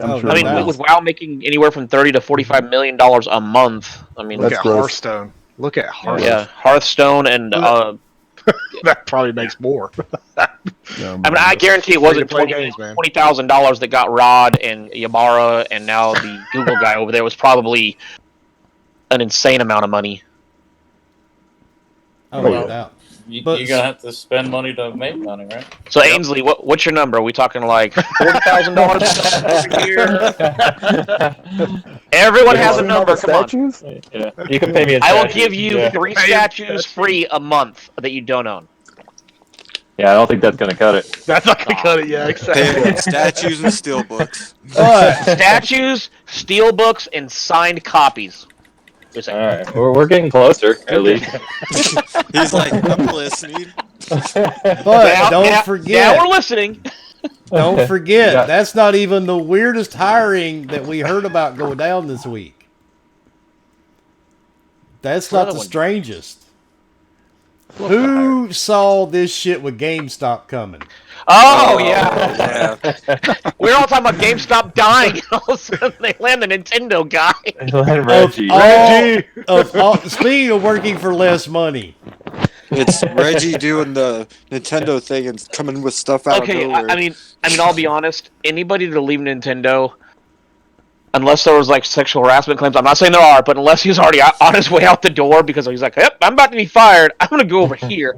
Oh, sure. no I mean, doubt. with WoW making anywhere from $30 to $45 million a month, I mean, look That's at gross. Hearthstone. Look at Hearthstone. yeah, Hearthstone and That probably makes more. I mean, I guarantee it wasn't Free-to-play games, man. $20,000 that got Rod and Yamara and now the Google guy over there. It was probably an insane amount of money. oh, Oh, no yeah. doubt. You're But- gonna have to spend money to make money, right? So Ainsley, what's your number? Are we talking like $40,000 a year? Everyone has a Seeing all number. the Come on. statues? Yeah, you can pay me in I will statues. give you Yeah. 3 statues free a month that you don't own. Yeah, I don't think that's gonna cut it. That's not gonna cut it. Yeah, exactly. Pay statues and steelbooks. But Statues, steel books, and signed copies. Just All saying. right, we're getting closer at least. He's like, I'm listening. but don't Now forget, we're listening. don't forget, Yeah. that's not even the weirdest hiring that we heard about go down this week. That's not Another the one. strangest. Who saw this shit with GameStop coming? Oh, yeah. Yeah. We're all talking about GameStop dying, and all of a sudden they land the Nintendo guy. Reggie. Of all, speaking of working for less money, It's Reggie doing the Nintendo thing and coming with stuff out Okay, of nowhere. I mean, I'll be honest. Anybody to leave Nintendo, unless there was like sexual harassment claims, I'm not saying there are, but unless he's already on his way out the door because he's like, "Yep, I'm about to be fired. I'm going to go over here."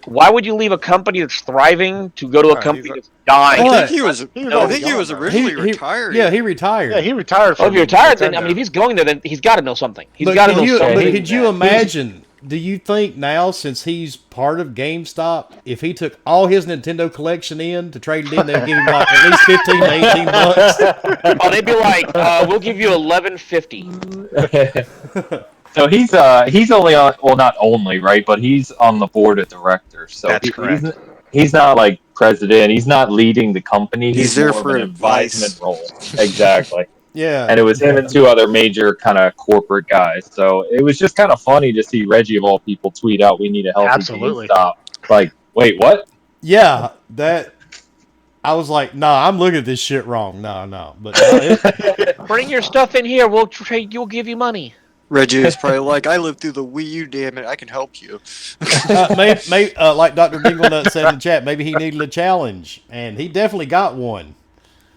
Why would you leave a company that's thriving to go to a company that's dying? What? I think he was. No, I think he was originally he- retired. yeah, he retired. Yeah, he retired. Oh, From if you're retired, then Nintendo. if he's going there, then he's got to know something. He's But got to could know you, something. but could you imagine? Do you think now, since he's part of GameStop, if he took all his Nintendo collection in to trade it in, they'd give him like at least 15 to 18 bucks? Oh, they'd be like, "We'll give you $11.50." So he's only on, well, not only, right, but he's on the board of directors. So That's correct. He's not like president. He's not leading the company. He's there more of for an advice. advisement role. Exactly. Yeah. And it was him and 2 other major kind of corporate guys. So it was just kind of funny to see Reggie of all people tweet out, "We need a healthy Absolutely. GameStop." Like, wait, what? Yeah, that. I was like, nah, I'm looking at this shit wrong. No. But Bring your stuff in here. We'll trade. You'll give you money. Reggie was probably like, I lived through the Wii U, damn it, I can help you. maybe like Dr. Dinglenut said in the chat, maybe he needed a challenge, and he definitely got one.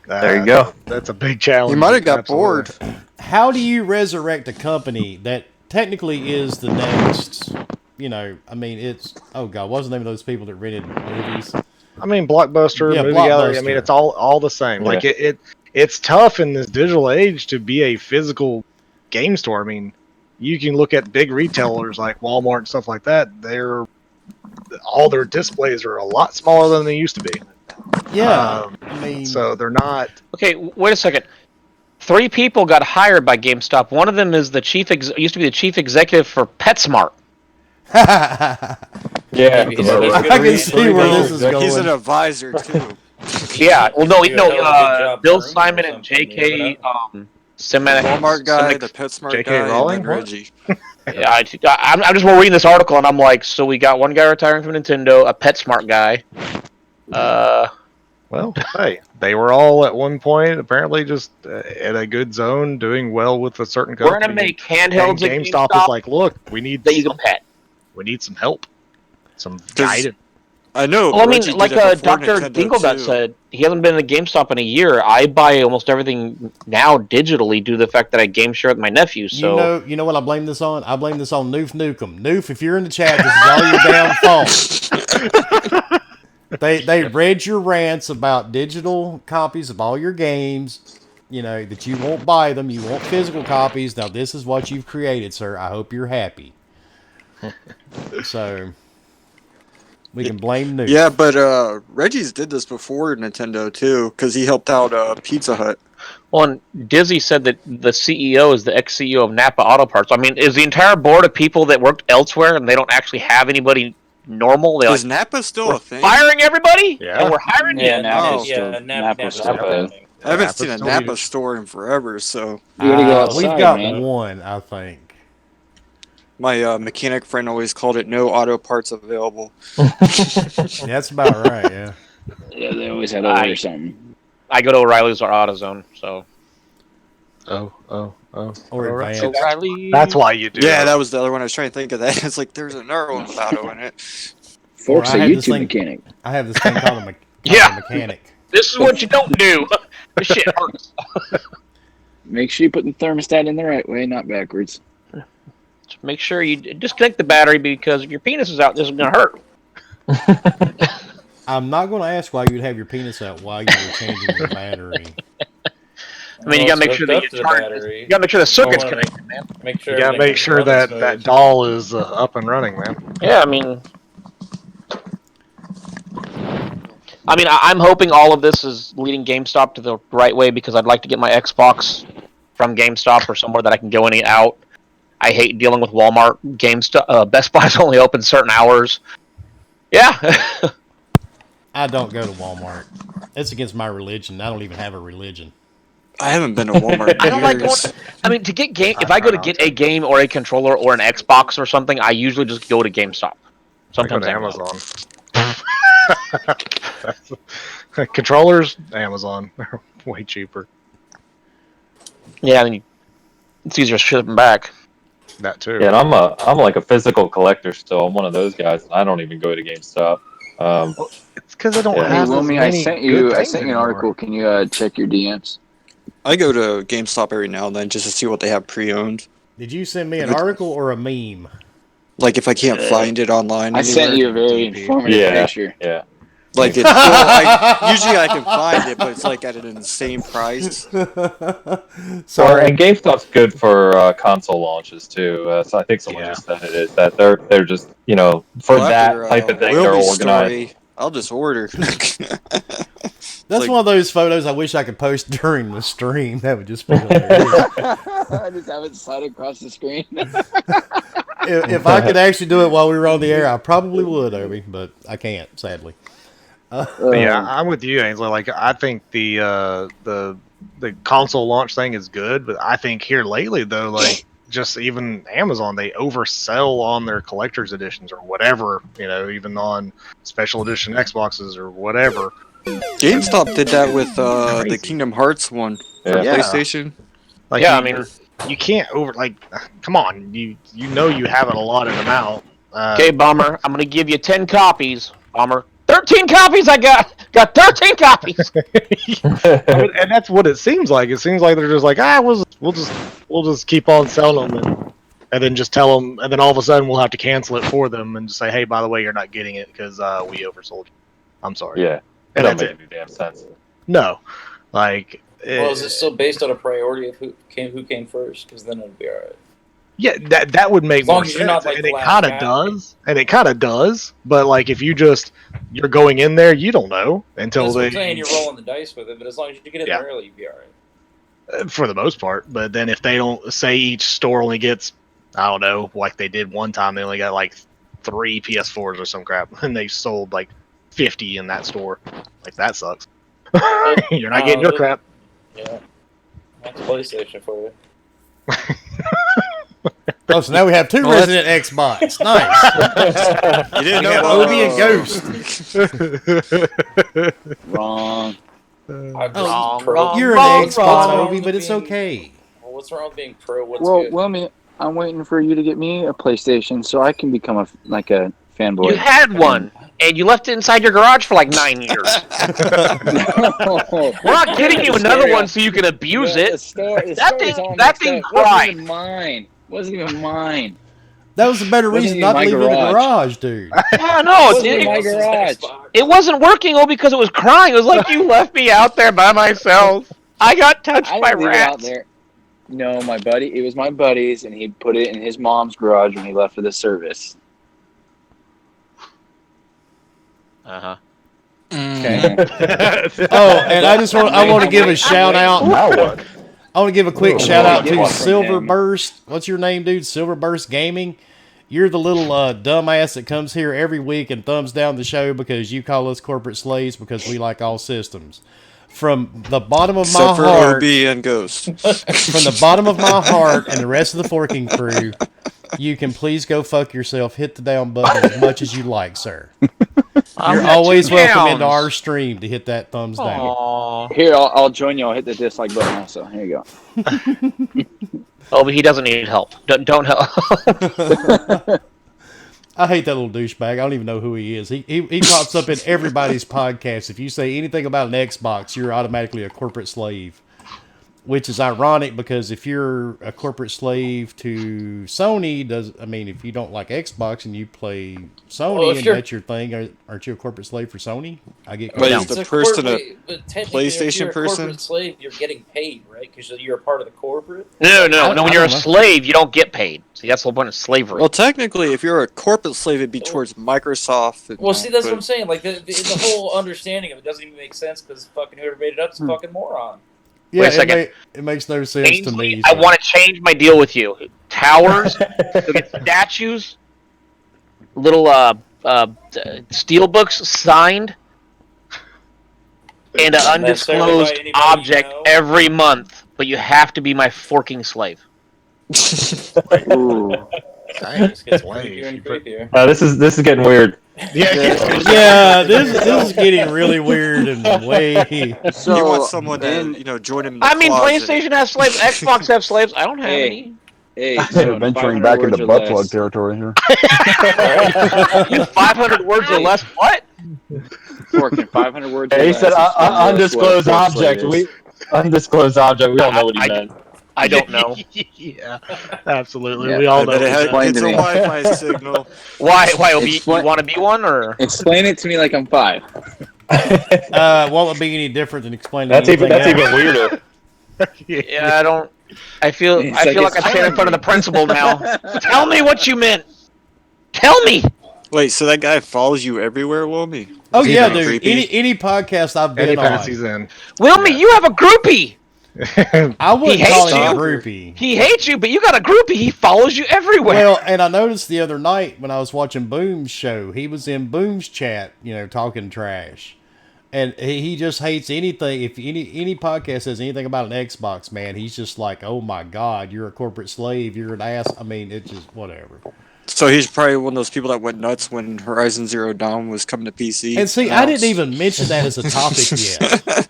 There you go. That's a big challenge. He might have got Absolutely. bored. How do you resurrect a company that technically is the next? You know, I mean, it's oh god, what's the name of those people that rented movies? I mean, Blockbuster, Yeah, movie gallery. I Blockbuster. mean, it's all the same. Yeah. Like it's tough in this digital age to be a physical game store. I mean, you can look at big retailers like Walmart and stuff like that. All their displays are a lot smaller than they used to be. Yeah, I mean, So they're not. Okay, wait a second. 3 people got hired by GameStop. One of them is the used to be the chief executive for PetSmart. Yeah. Maybe he's a I can see where this is going. He's an advisor, too. Yeah, well, no, You held a good job Bill for him or Simon and something, J.K. you Walmart guy, the PetSmart J.K. guy, Rowling? and then What? Reggie. Yeah, I'm just reading this article and I'm like, so we got one guy retiring from Nintendo, a PetSmart guy. Well, hey, they were all at one point apparently just at a good zone, doing well with a certain company. We're gonna make And handhelds at GameStop GameStop is like, look, we need that you can pet. we need some help, some guidance. I know. Well, I Reggie mean, like did it before Dr. Nintendo, Dinkelbut too. said, he hasn't been in the GameStop in a year. I buy almost everything now digitally due to the fact that I game share with my nephew. So you know what I blame this on? I blame this on Noof Nukem. Noof, if you're in the chat, this is all your damn fault. They read your rants about digital copies of all your games. You know that you won't buy them. You want physical copies. Now this is what you've created, sir. I hope you're happy. So we can blame Noof. Yeah, but Reggie's did this before Nintendo, too, because he helped out Pizza Hut. well, and Dizzy said that the CEO is the ex-CEO of Napa Auto Parts. I mean, is the entire board of people that worked elsewhere and they don't actually have anybody normal? They're Is like, Napa still we're a thing? firing everybody Yeah. and we're hiring Yeah, you. Napa, Oh. yeah, Napa's Napa's still a thing. I haven't Napa's seen a still Napa huge. store in forever, so You gotta go outside, We've got man. one, I think. my mechanic friend always called it no auto parts available. That's about right. Yeah. Yeah, they always had to order something. I go to O'Reilly's or AutoZone, so Oh. Or Advance. O'Reilly. That's why you do. Yeah, that was the other one I was trying to think of. That it's like there's another one with auto in it. Fork's I a had this YouTube thing- mechanic. I have this thing called a Yeah. mechanic. This is what you don't do. This shit hurts. Make sure you put the thermostat in the right way, not backwards. Just make sure you disconnect the battery because if your penis is out, this is gonna hurt. I'm not going to ask why you'd have your penis out while you were changing your battery. I mean, you gotta make sure that you gotta make sure the circuit's connected, man. Make sure You gotta make sure that that doll is up and running, man. Yeah, I mean, I'm hoping all of this is leading GameStop to the right way because I'd like to get my Xbox from GameStop or somewhere that I can go in and out. I hate dealing with Walmart. GameStop, Best Buy's only open certain hours. Yeah. I don't go to Walmart. It's against my religion. I don't even have a religion. I haven't been to Walmart in I don't like going. years. I mean, to get game. If I go to get a game or a controller or an Xbox or something, I usually just go to GameStop. Sometimes I go to Amazon. Controllers, Amazon. They're way cheaper. Yeah, I mean, it's easier to ship them back. That too. Yeah, and I'm like a physical collector still. I'm one of those guys. I don't even go to GameStop. It's because I don't Yeah. Hey, have as Wilmy, many I sent good you things an anymore. article. Can you check your DMs? I go to GameStop every now and then just to see what they have pre-owned. Did you send me an article or a meme? Like if I can't find it online I sent you a anywhere. very informative Yeah, picture. yeah. Like it's usually I can find it, but it's like at an insane price. Well, Sorry. and GameStop's good for console launches too. So I think someone just said it is that they're just for Well, that after, type of thing they're Wilby's organized. story, I'll just order. That's like- one of those photos I wish I could post during the stream. That would just be hilarious. I just have it slide across the screen. if I could actually do it while we were on the air, I probably would, Obi, but I can't, sadly. But yeah, I'm with you, Ainsley. Like I think the console launch thing is good, but I think here lately though, like just even Amazon, they oversell on their collector's editions or whatever, even on special edition Xboxes or whatever. GameStop did that with the Crazy. Kingdom Hearts one for Yeah. PlayStation. Like Yeah, I mean, you can't come on, you have an allotted amount. okay, Bomber, I'm gonna give you 10 copies. Bomber, 13 copies. I got 13 copies. And that's what it seems like. It seems like they're just like, we'll just keep on selling them, and then just tell them, and then all of a sudden we'll have to cancel it for them and just say, hey, by the way, you're not getting it because we oversold you. I'm sorry. Yeah, And that that's doesn't it. make any damn sense. No, like. Well, is it still based on a priority of who came first? Because then it'd be all right. Yeah, that would make As long more as sense, you're not, like, and the it last kind of guy. does, But like, if you're going in there, you don't know until That's what they. I'm saying. You're rolling the dice with it, but as long as you get in Yeah. there early, you'd be all right. For the most part. But then if they don't say each store only gets, I don't know, like they did one time, they only got like 3 PS4s or some crap, and they sold like 50 in that store. Like that sucks. You're not getting your crap. Yeah, that's PlayStation for you. Oh, so now we have 2 Well, resident Xbox. Nice. You didn't We know have about Obi and Ghost. Wrong. Wrong. You're an Wrong, Xbox, wrong. Obi, but it's okay. Well, what's wrong with being pro? What's Well, good? Wilmy, I'm waiting for you to get me a PlayStation so I can become a fanboy. You had one, and you left it inside your garage for like 9 years. We're not getting you another one so you can abuse it. That thing cried. Wasn't even mine. That was a better Wasn't reason even not to my leave it in the garage. garage, dude. Yeah, no, Wasn't in my it, garage. it wasn't working all because it was crying. It was like you left me out there by myself. I got touched I by didn't leave it out rats. there. No, my buddy. It was my buddy's, and he put it in his mom's garage when he left for the service. Uh-huh. Okay. Oh, and I want to give a shout out. Now what? I want to give a quick shout out to Get one from Silverburst. What's your name, dude? Silverburst Gaming. You're the little dumbass that comes here every week and thumbs down the show because you call us corporate slaves because we like all systems. From the bottom of my Except for heart, OB and Ghost. from the bottom of my heart and the rest of the forking crew, you can please go fuck yourself. Hit the down button as much as you like, sir. You're always welcome into our stream to hit that thumbs down. Aw. Here, I'll join you. I'll hit the dislike button also. Here you go. Oh, but he doesn't need help. Don't help. I hate that little douchebag. I don't even know who he is. He pops up in everybody's podcast. If you say anything about an Xbox, you're automatically a corporate slave. which is ironic because if you're a corporate slave to Sony, if you don't like Xbox and you play Sony and that's your thing, aren't you a corporate slave for Sony? I get But confused. is the person but technically, if PlayStation you're a person? corporate slave, you're getting paid, right? Because you're a part of the corporate. No. I When you're a don't know. slave, you don't get paid. See, that's the whole point of slavery. Well, technically, if you're a corporate slave, it'd be towards Microsoft. And, Well, see, that's but- what I'm saying. Like the whole understanding of it doesn't even make sense because fucking whoever made it up is a fucking moron. Yeah, Wait a second. it makes no sense to Ainsley, me. I so. want to change my deal with you. Towers, you'll get statues, little steel books signed, and an That's everybody- undisclosed anybody object you know? every month. But you have to be my forking slave. Ooh. Dang, It gets slave. creepier and You put- creepier. This is getting weird. Yeah, this is getting really weird and way. So, you want someone to, in- join him in the I mean, closet. PlayStation has slaves, Xbox have slaves. I don't have Hey. any. Hey, Yeah, so venturing 500 back words into or butt less. plug territory here. 500 words or less. What? Forking 500 words or He less. said is what undisclosed a fork slave object. is. Undisclosed object. We all know what he I- meant. I don't know. Yeah, absolutely. Yeah, We all I know. bet it what had, he it's to a me. Wi-Fi signal. Why? You Explain- want to be one or? Explain it to me like I'm 5. What would be any different than explaining That's even anything else? weirder. meant. Yeah, I don't. I feel It's like it's I stand in front of the principal now. Tell me what you meant. Tell me. Wait, so that guy follows you everywhere, Wilmy? Oh Is he yeah, kinda dude. creepy? Any podcast I've Any been pass he's on, in. Wilmy, Yeah. you have a groupie. I wouldn't He call hates him a you. groupie. He hates you, but you got a groupie. He follows you everywhere. Well, and I noticed the other night when I was watching Boom's show, he was in Boom's chat, talking trash. And he just hates anything. If any podcast says anything about an Xbox, man, he's just like, oh my God, you're a corporate slave. You're an ass. I mean, it's just whatever. So he's probably one of those people that went nuts when Horizon Zero Dawn was coming to PC. And see, I didn't even mention that as a topic yet.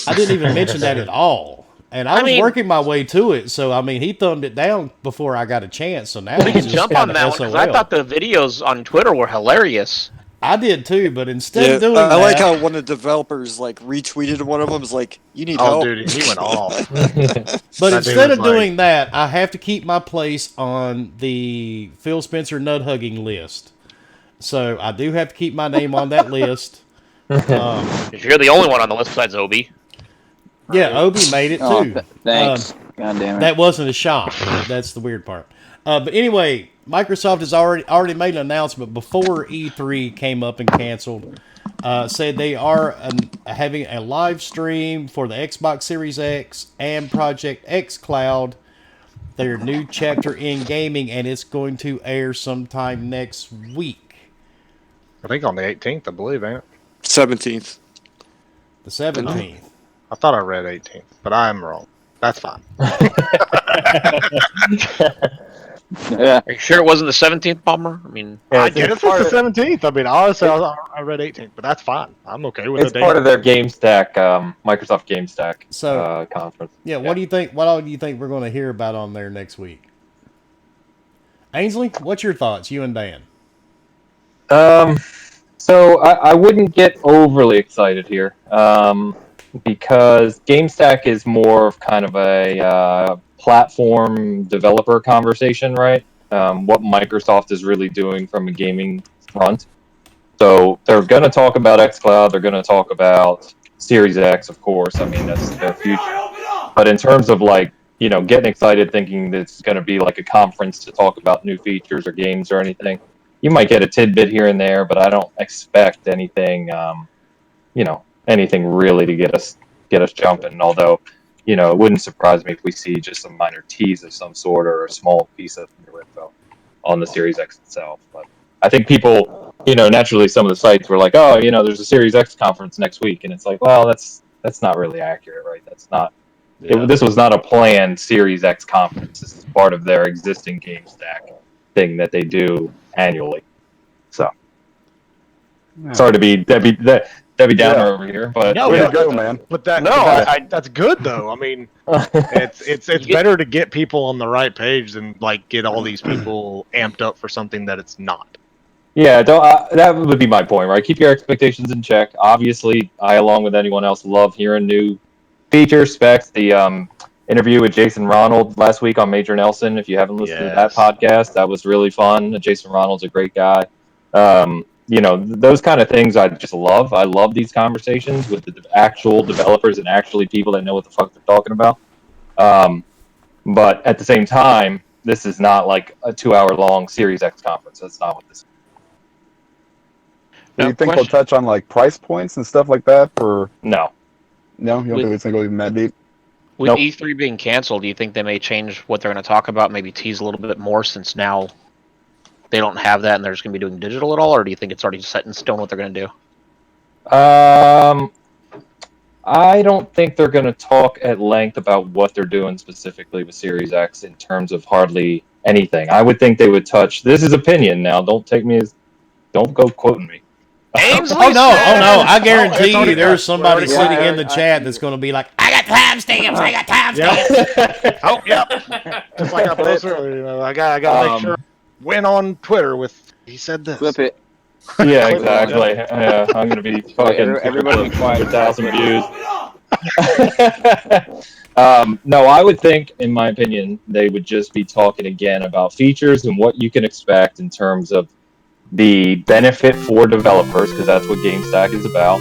I didn't even mention that at all. And I was working my way to it. So, I mean, he thumbed it down before I got a chance. So now we he's can just jump on kinda that one because I SOL. thought the videos on Twitter were hilarious. I did too, but instead Yeah, of doing I that, like how one of the developers retweeted one of them. Is like, you need Oh, help. dude, he went off. but that dude instead was of doing that, I have to keep my place on the Phil Spencer nut hugging list. So I do have to keep my name on that list. If you're the only one on the list besides Obi. Yeah, Obi made it Oh, too. thanks. God damn it. That wasn't a shot. That's the weird part. But anyway, Microsoft has already made an announcement before E3 came up and canceled. Said they are having a live stream for the Xbox Series X and Project X Cloud, their new chapter in gaming, and it's going to air sometime next week, I think on the 18th, I believe, ain't it? 17th. the 17th. I thought I read 18th, but I am wrong. That's fine. Yeah. Are you sure it wasn't the 17th, Bomber? I mean, I get it's the 17th. I mean, honestly, I read 18th, but that's fine. I'm okay with It's the part of their GameStack, Microsoft GameStack So- conference. Yeah, what do you think? What all do you think we're going to hear about on there next week? Ainsley, what's your thoughts? You and Dan. So I wouldn't get overly excited here, because GameStack is more of kind of a platform developer conversation, right? What Microsoft is really doing from a gaming front. So they're going to talk about xCloud. They're going to talk about Series X, of course. I mean, that's their future. But in terms of getting excited thinking that it's going to be like a conference to talk about new features or games or anything, you might get a tidbit here and there, but I don't expect anything, anything really to get us jumping. Although, it wouldn't surprise me if we see just a minor tease of some sort or a small piece of new info on the Series X itself. But I think people, naturally some of the sites were like, oh, there's a Series X conference next week, and it's like, well, that's not really accurate, right? That's not. This was not a planned Series X conference. This is part of their existing GameStack thing that they do annually. So, sorry to be Debbie Downer over here, but No, Way yeah, to go, man. But that No, that's good though. I mean, it's better to get people on the right page than get all these people amped up for something that it's not. yeah, that would be my point, right? Keep your expectations in check. Obviously, I, along with anyone else, love hearing new features, specs, the interview with Jason Ronald last week on Major Nelson. If you haven't listened to that podcast, that was really fun. Jason Ronald's a great guy. Those kind of things I just love. I love these conversations with the actual developers and actually people that know what the fuck they're talking about. But at the same time, this is not like a 2-hour-long Series X conference. That's not what this is. Do you think they'll touch on like price points and stuff like that? No, you don't think it's gonna go even that deep? With E3 being canceled, do you think they may change what they're going to talk about? Maybe tease a little bit more since now they don't have that and they're just going to be doing digital at all? Or do you think it's already set in stone what they're going to do? I don't think they're going to talk at length about what they're doing specifically with Series X in terms of hardly anything. I would think they would touch. This is opinion now. Don't go quoting me. Oh no! I guarantee you, there's somebody sitting in the chat that's going to be like, "I got timestamps. I got timestamps." Oh, yeah. Just like I posted earlier, I gotta make sure I win on Twitter with he said this. Flip it. Yeah, exactly. Yeah, I'm gonna be fucking Everybody be quiet. 100,000 views. No, I would think, in my opinion, they would just be talking again about features and what you can expect in terms of the benefit for developers, because that's what GameStack is about.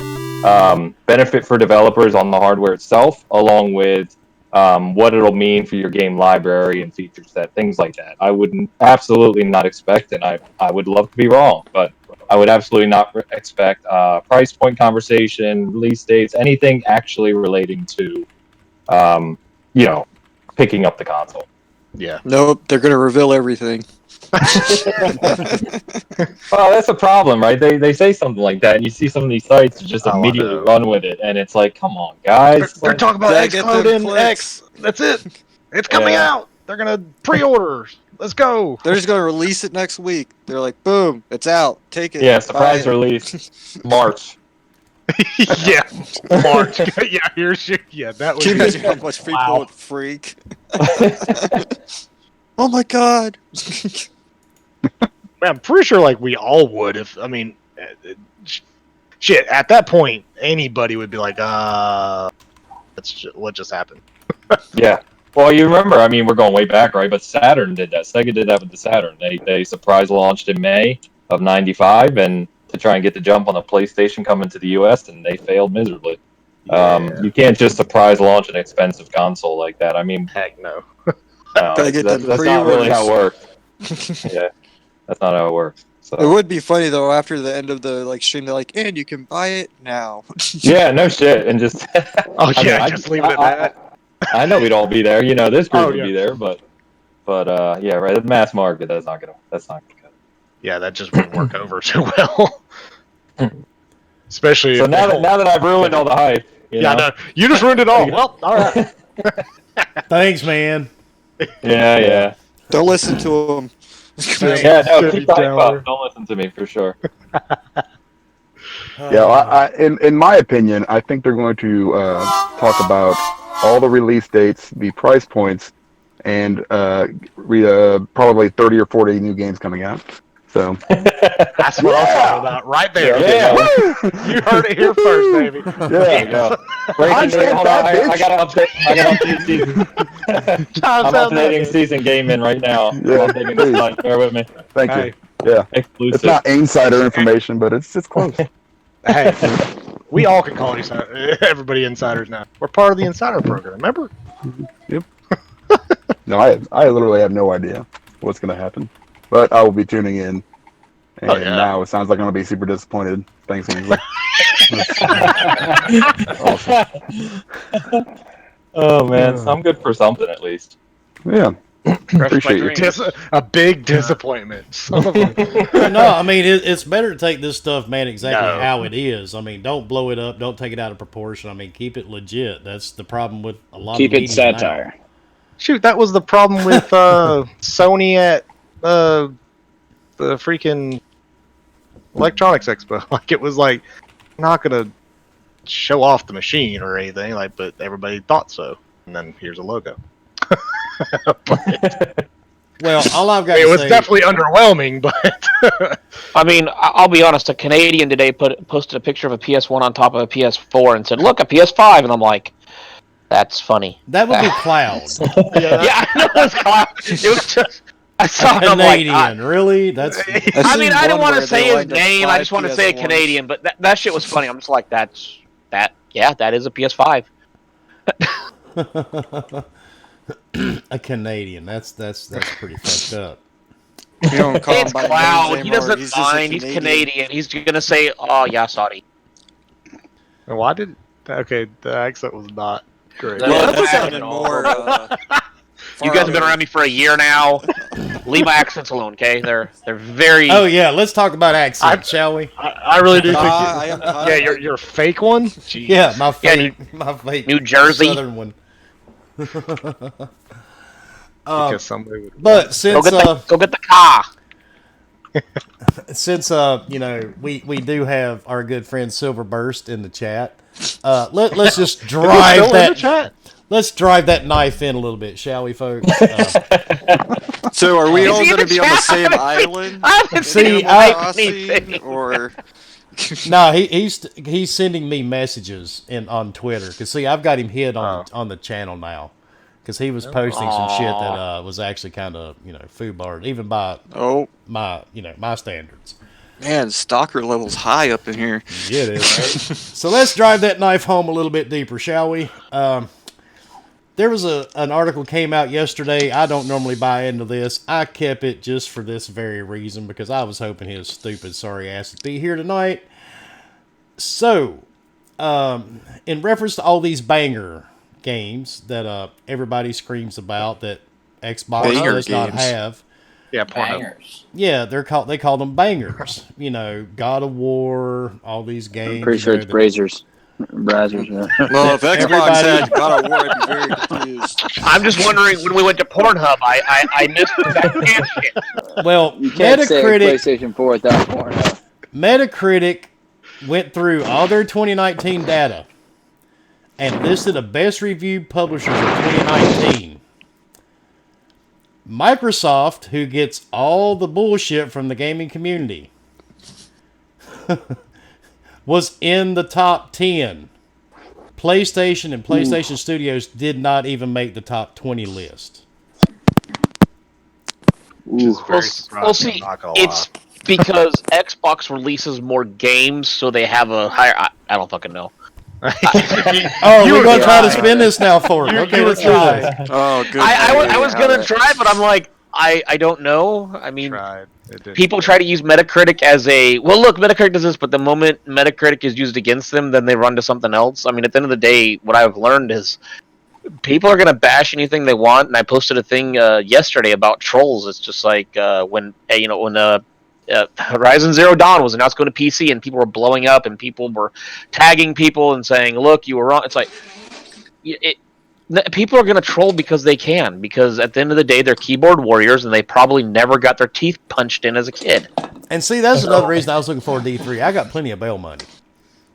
Benefit for developers on the hardware itself, along with what it'll mean for your game library and feature set, things like that. I would absolutely not expect, and I would love to be wrong, but I would absolutely not expect price point conversation, release dates, anything actually relating to, picking up the console. Yeah. Nope, they're gonna reveal everything. Well, that's a problem, right? They say something like that, and you see some of these sites just immediately run with it, and it's like, come on, guys. They're talking about xCloud in X. That's it. It's coming out. They're gonna pre-order. Let's go. They're just gonna release it next week. They're like, boom, it's out. Take it. Yeah, surprise release. March. Yeah, March. Yeah, here's your. Yeah, that was. Can you imagine how much people would freak? Oh my god. Man, I'm pretty sure like we all would if shit, at that point anybody would be like, what just happened? Yeah. Well, you remember, we're going way back, right? But Saturn did that. Sega did that with the Saturn. They surprise launched in May of '95 and to try and get the jump on the PlayStation coming to the US, and they failed miserably. Yeah. You can't just surprise launch an expensive console like that. Heck no. That's not really how it works. Yeah, that's not how it works. So. It would be funny though after the end of the stream. They're like, "And you can buy it now." Yeah, no shit, and just. Just leave it at that. I know we'd all be there. This group would be there, but yeah, right. The mass market, that's not gonna cut it. Yeah, that just wouldn't work over too well. Especially. So now that I've ruined all the hype. No, you just ruined it all. Well, all right. Thanks, man. Yeah. Don't listen to them. Yeah, no, keep the hype up. Don't listen to me for sure. Yeah, in my opinion, I think they're going to talk about all the release dates, the price points, and probably 30 or 40 new games coming out. So that's what I'm talking about right there. Yeah. You heard it here first, baby. Yeah. Hold on. I got to update season. I'm updating season gaming right now. Yeah, bear with me. Thank you. Yeah. Exclusive. It's not insider information, but it's close. Hey, we all can call everybody insiders now. We're part of the insider program, remember? Yep. No, I literally have no idea what's going to happen. But I will be tuning in. And now it sounds like I'm going to be super disappointed. Thanks, Ainsley. Awesome. Oh, man. I'm good for something, at least. Yeah. Appreciate you. A big disappointment. No, it's better to take this stuff, man, exactly how it is. Don't blow it up. Don't take it out of proportion. Keep it legit. That's the problem with a lot of keep it satire. Now. Shoot, that was the problem with Sony at the freaking Electronics Expo. It was not gonna show off the machine or anything, but everybody thought so. And then here's a logo. Well, all I've got it to was say, definitely underwhelming, but I'll be honest. A Canadian today posted a picture of a PS1 on top of a PS4 and said, "Look, a PS5," and I'm like, That's funny. That would be Cloud. Yeah, I know it was Cloud. It was just I saw him. I'm like, Canadian, really? That's I mean, I didn't want to say his lined up name. I just 5 want to say a PS1s. Canadian, but that shit was funny. I'm just like, yeah, that is a PS5. a Canadian. That's pretty fucked up. We don't call him It's by Cloud. names He anymore. doesn't He's just a mind. He's Canadian. He's gonna say, "Oh yeah, Saudi." Why did? Okay, the accent was not great. No, Well, that's that happening sounded all more. over. You guys have been around me for a year now. Leave my accents alone, okay? They're very. Oh yeah, let's talk about accents, shall we? I really do think. I am Yeah, your fake one. Jeez. Yeah, my Yeah, fake New Jersey. Southern one. Because somebody would. But since Go get the car. since you know we do have our good friend Silverburst in the chat, let's just drive Still in the that. chat? Let's drive that knife in a little bit, shall we, folks? So are we Is all he in going to the be on the chat? same island? I haven't See, seen him I- like anything. Or No, he's sending me messages on Twitter because see I've got him hid on the channel now because he was posting some shit that was actually kind of foobarred even by my standards. man, stalker level's high up in here. Yeah, it is. So let's drive that knife home a little bit deeper, shall we? There was an article came out yesterday. I don't normally buy into this. I kept it just for this very reason because I was hoping his stupid sorry ass would be here tonight. So, in reference to all these banger games that everybody screams about that Xbox Banger does not games. have. Yeah, Pornhub. Bangers. Yeah, they call them bangers. God of War, all these games. I'm pretty sure it's that- Brazzers. Brazzers, yeah. Well, if Xbox Everybody- had God of War, I'd be very confused. I'm just wondering when we went to Pornhub, I missed that shit. Well, You can't say Metacritic PlayStation 4 without Pornhub. Metacritic went through all their 2019 data and listed the best reviewed publishers of 2019. Microsoft, who gets all the bullshit from the gaming community, was in the top 10. PlayStation and PlayStation Studios did not even make the top 20 list. Which is very Well, surprising, see, I'm not gonna it's because Xbox releases more games, so they have a higher. I don't fucking know. Oh, we're going to try to spin this now for it. Okay, let's try. Oh, good. I was gonna try, but I'm like, I don't know. I mean, tried. It didn't. people try to use Metacritic as a look, Metacritic does this, but the moment Metacritic is used against them, then they run to something else. I mean, at the end of the day, what I've learned is people are gonna bash anything they want, and I posted a thing yesterday about trolls. It's just like when Horizon Zero Dawn was announced going to PC, and people were blowing up, and people were tagging people and saying, "Look, you were wrong." It's like people are going to troll because they can. Because at the end of the day, they're keyboard warriors, and they probably never got their teeth punched in as a kid. And see, that's another reason I was looking forward to E3. I got plenty of bail money.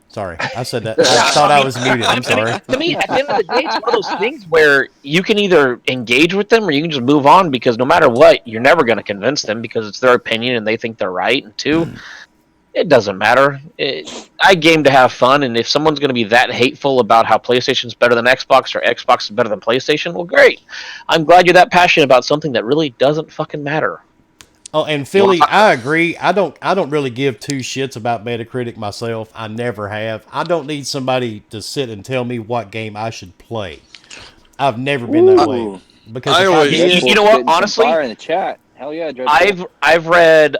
Sorry, I said that. I thought I was muted. I'm sorry. To me, at the end of the day, it's one of those things where you can either engage with them or you can just move on because no matter what, you're never going to convince them because it's their opinion and they think they're right. And two, it doesn't matter. I game to have fun, and if someone's going to be that hateful about how PlayStation's better than Xbox or Xbox is better than PlayStation, well, great. I'm glad you're that passionate about something that really doesn't fucking matter. Oh, and Philly, I agree. I don't really give two shits about Metacritic myself. I never have. I don't need somebody to sit and tell me what game I should play. I've never been that way. Because I if always- did- You know what, honestly, Fire in the chat. Hell yeah, Dreadful. I've read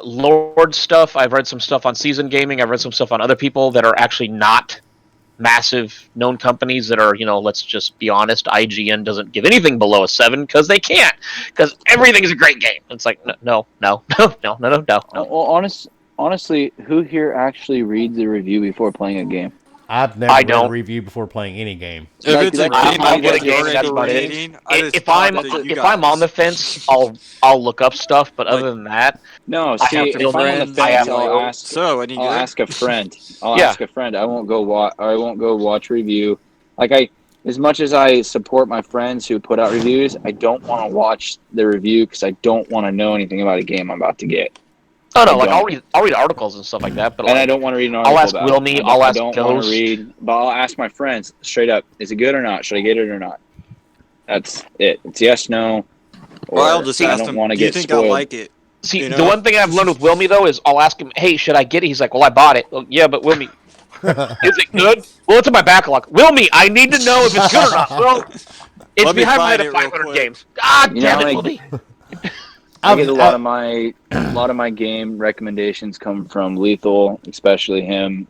Lord stuff. I've read some stuff on Season Gaming. I've read some stuff on other people that are actually not massive known companies that are, let's just be honest, IGN doesn't give anything below a 7 because they can't, because everything is a great game. It's like, no. Well, honestly, who here actually reads the review before playing a game? I've never I read a don't. review before playing any game. If Like, it's a that's- game I'll I'm get a already game, that's about it. rating, I just If I'm talk to you if I'm on the guys. fence, I'll look up stuff. But other than that, No, I see, have if to I'm on the friends. I have fence, my I'll own. ask. So, any I'll good? ask a friend. I'll Yeah. ask a friend. I won't go watch review. Like as much as I support my friends who put out reviews, I don't want to watch the review because I don't want to know anything about a game I'm about to get. Oh no, I like don't. I'll read articles and stuff like that, but And like, I don't want to read an article I'll ask about Wilmy, it. I'll I ask don't want to Ghost. read, but I'll ask my friends straight up: is it good or not? Should I get it or not? That's it. It's yes, no. Or I'll Or just I ask don't them, want to do you get think I spoiled. like it? See, You the know? one thing I've learned with Wilmy though is I'll ask him, "Hey, should I get it?" He's like, "Well, I bought it." Well, yeah, but Wilmy, is it good? Well, it's in my backlog. Wilmy, I need to know if it's good or not. Well, it's Let me behind my find head of it real 500 quick. games. God You damn know, it, like- Wilmy. I get a lot of my game recommendations come from Lethal, especially him,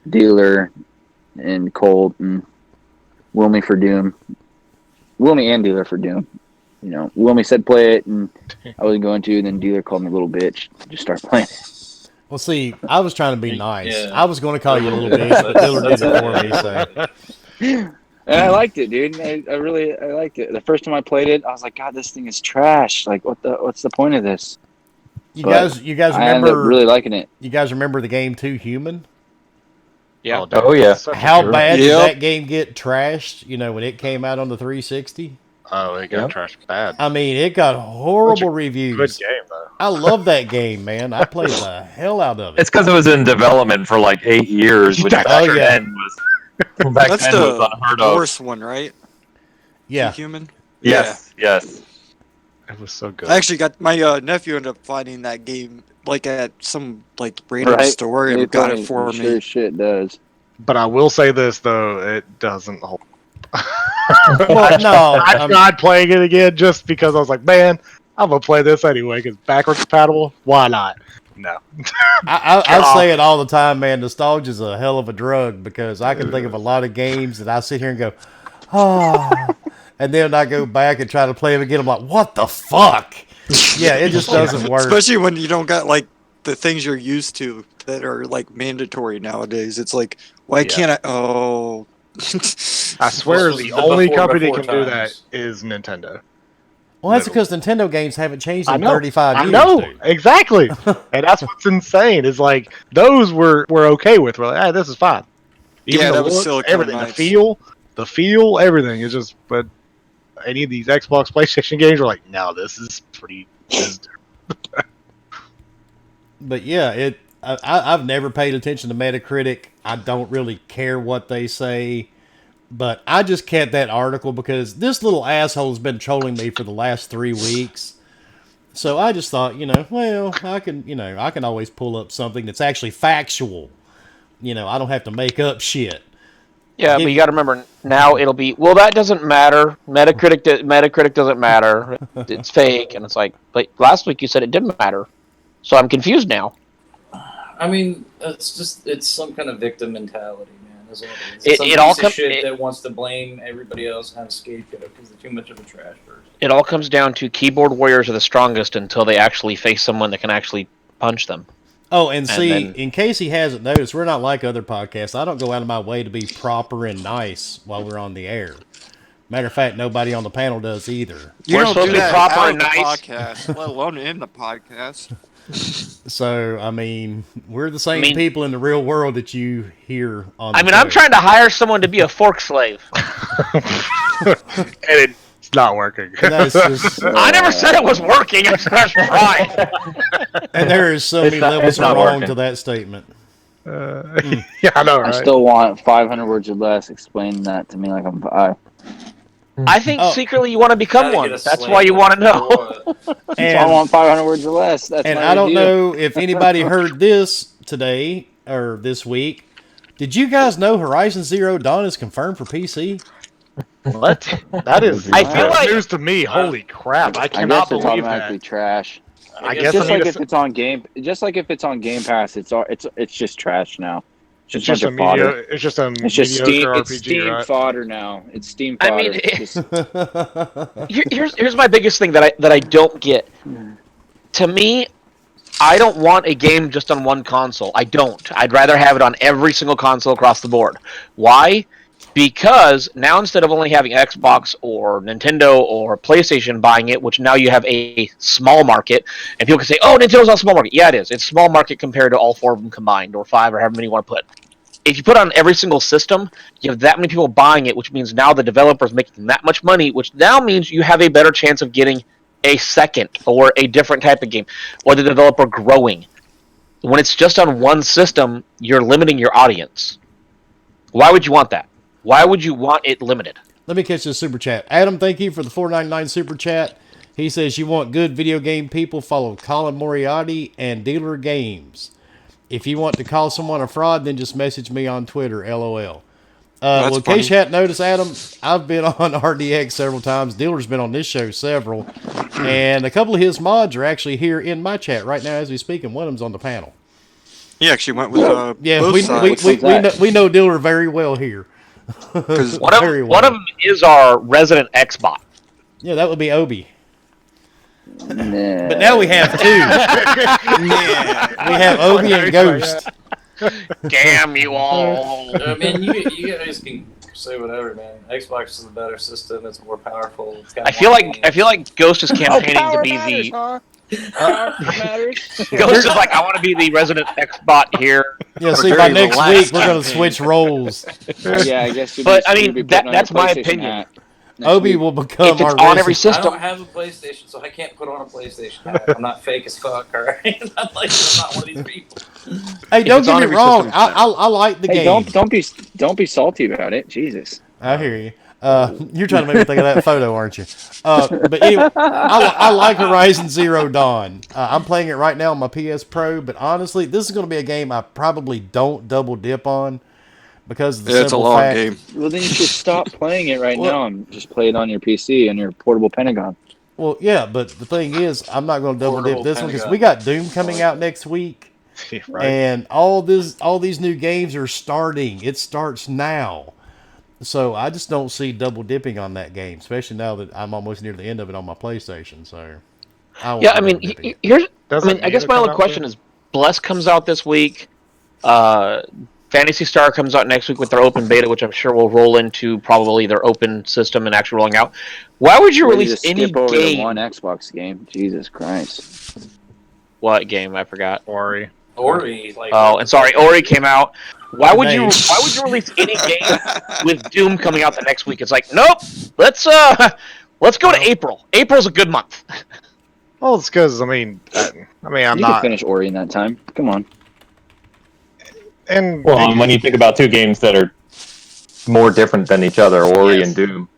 Dealer, and Colt, and Wilmy for Doom. Wilmy and Dealer for Doom. You know, Wilmy said play it, and I was going to, and then Dealer called me a little bitch. Just start playing. Well, see, I was trying to be nice. Yeah. I was going to call you a little bitch, but Dillard did it for me. So And I liked it, dude. I really liked it. The first time I played it, I was like, God, this thing is trash. Like, what's the point of this? you But guys I ended up remember? really liking it. You guys remember the game Too Human? Yeah. Oh yeah. How Sure. bad did Yep. that game get trashed? You know, when it came out on the 360. Oh, it got Yep. trashed bad. I mean, it got horrible Good reviews. game though. I love that game, man. I played the hell out of it. It's because it was in development for like 8 years, which Oh, back yeah. then was back That's then was the unheard of. worst one, right? Yeah. Human? Yes, yes. It was so good. I actually got my nephew ended up finding that game like at some like random Right? store They and got told it me, for sure me. as shit does. But I will say this though, it doesn't hold. Well, no, I tried playing it again just because I was like, man, I'm gonna play this anyway because backwards compatible. Why not? No. I say it all the time, man. Nostalgia is a hell of a drug because I can think of a lot of games that I sit here and go, oh, and then I go back and try to play them again. I'm like, what the fuck? Yeah, it just doesn't work. Especially when you don't got like the things you're used to that are like mandatory nowadays. It's like, why can't I? Oh. I swear This was the the only before company can do that times. is Nintendo. Well, that's because Nintendo games haven't changed I in know. 35 I years. know Dude. exactly, and that's what's insane. Is like those we're okay with. We're like, this is fine. Even Yeah, the that was looks, Silicon everything, Knights. the feel, everything is just. But any of these Xbox, PlayStation games are like, no, this is pretty. But yeah, I've never paid attention to Metacritic. I don't really care what they say. But I just kept that article because this little asshole's been trolling me for the last 3 weeks. So I just thought, well, I can always pull up something that's actually factual. I don't have to make up shit. Yeah, but you got to remember now it'll be that doesn't matter. Metacritic doesn't matter. It's fake, and it's like, but last week you said it didn't matter, so I'm confused now. I mean, it's some kind of victim mentality, man. Is what it is. It all comes shit that wants to blame everybody else and have a scapegoat because they're too much of a trash person. It all comes down to keyboard warriors are the strongest until they actually face someone that can actually punch them. Oh, and see, then- in case he hasn't noticed, we're not like other podcasts. I don't go out of my way to be proper and nice while we're on the air. Matter of fact, nobody on the panel does either. You We're don't supposed do to be that proper out and of the nice. podcast, let alone in the podcast. So, I mean, we're the same people in the real world that you hear on the I'm show. trying to hire someone to be a fork slave. And it's not working. And that's just, I never said it was working. I said I was trying. and there is so many levels it's of not wrong working. to that statement. Yeah, I know, right? I still want 500 words or less. Explain that to me like I'm 5. I think Oh. secretly you want to become Gotta one. get a That's slam why you want to no know. matter what. So I And, want 500 words or less. That's and my I don't review. know if anybody heard this today or this week. Did you guys know Horizon Zero Dawn is confirmed for PC? What? That is I feel like- news to me. Holy crap! I I cannot guess it's believe automatically that. trash. I guess guess Just I like need if to. it's on Game Pass, it's just trash now. It's Just just a a bunch of fodder. media. It's just a It's just mediocre Steam. RPG, It's Steam right? fodder now. It's Steam I fodder. mean, It's just- Here's my biggest thing that I don't get. To me, I don't want a game just on one console. I don't. I'd rather have it on every single console across the board. Why? Because now instead of only having Xbox or Nintendo or PlayStation buying it, which now you have a small market, and people can say, "Oh, Nintendo's not a small market." Yeah, it is. It's small market compared to all 4 of them combined, or 5, or however many you want to put. If you put it on every single system, you have that many people buying it, which means now the developer's making that much money, which now means you have a better chance of getting a second or a different type of game, or the developer growing. When it's just on one system, you're limiting your audience. Why would you want that? Why would you want it limited? Let me catch this super chat. Adam, thank you for the $4.99 super chat. He says, you want good video game people, follow Colin Moriarty and Dealer Games. If you want to call someone a fraud, then just message me on Twitter, LOL. Well, in case you hadn't noticed, Adam, I've been on RDX several times. Dealer's been on this show several. And a couple of his mods are actually here in my chat right now as we speak, and one of them's on the panel. He actually went with Yeah, both sides. we know Dealer very well here. One of them is our resident X-bot. Yeah, that would be Obi. Nah. But now we have two. We have Obi and Ghost. Damn you all! I mean, you guys can say whatever, man. Xbox is a better system. It's more powerful. It's got I feel more like Ghost is campaigning to be matters, the. huh? Power matters. Ghost is like, I want to be the resident X-bot here. Yeah, see, by next week we're gonna switch roles. Yeah, I guess. But I mean, that's my opinion. Obi will become If it's our on every resident. I system. don't have a PlayStation, so I can't put on a PlayStation hat. I'm not fake as fuck, alright? I'm not one of these people. Hey, don't it's get on me every wrong. system, I like the Hey, game. don't be salty about it. Jesus. I hear you. You're trying to make me think of that photo, aren't you? But anyway, I like Horizon Zero Dawn. I'm playing it right now on my PS Pro, but honestly, this is going to be a game I probably don't double dip on because of the It's a simple long fact. game. Well, then you should stop playing it right Well- now and just play it on your PC on your portable Pentagon. Well, yeah, but the thing is, I'm not going to double dip Portable this one because Pentagon. we got Doom coming out next week, Right. and all these new games are starting. It starts now. So I just don't see double dipping on that game, especially now that I'm almost near the end of it on my PlayStation. So, Yeah, I mean, I guess my only question is, Bless comes out this week. Fantasy Star comes out next week with their open beta, which I'm sure will roll into probably their open system and actually rolling out. Why would you Ready release to any skip over game? the one Xbox game? Jesus Christ. What game? I forgot. Ori. Ori, like. Oh, and sorry, Ori came out. Why would you release any game with Doom coming out the next week? It's like, nope. Let's go to April. April's a good month. Well, it's because I'm You not. can finish Ori in that time. Come on. And Well, and when you think about two games that are more different than each other, Ori Yes. and Doom.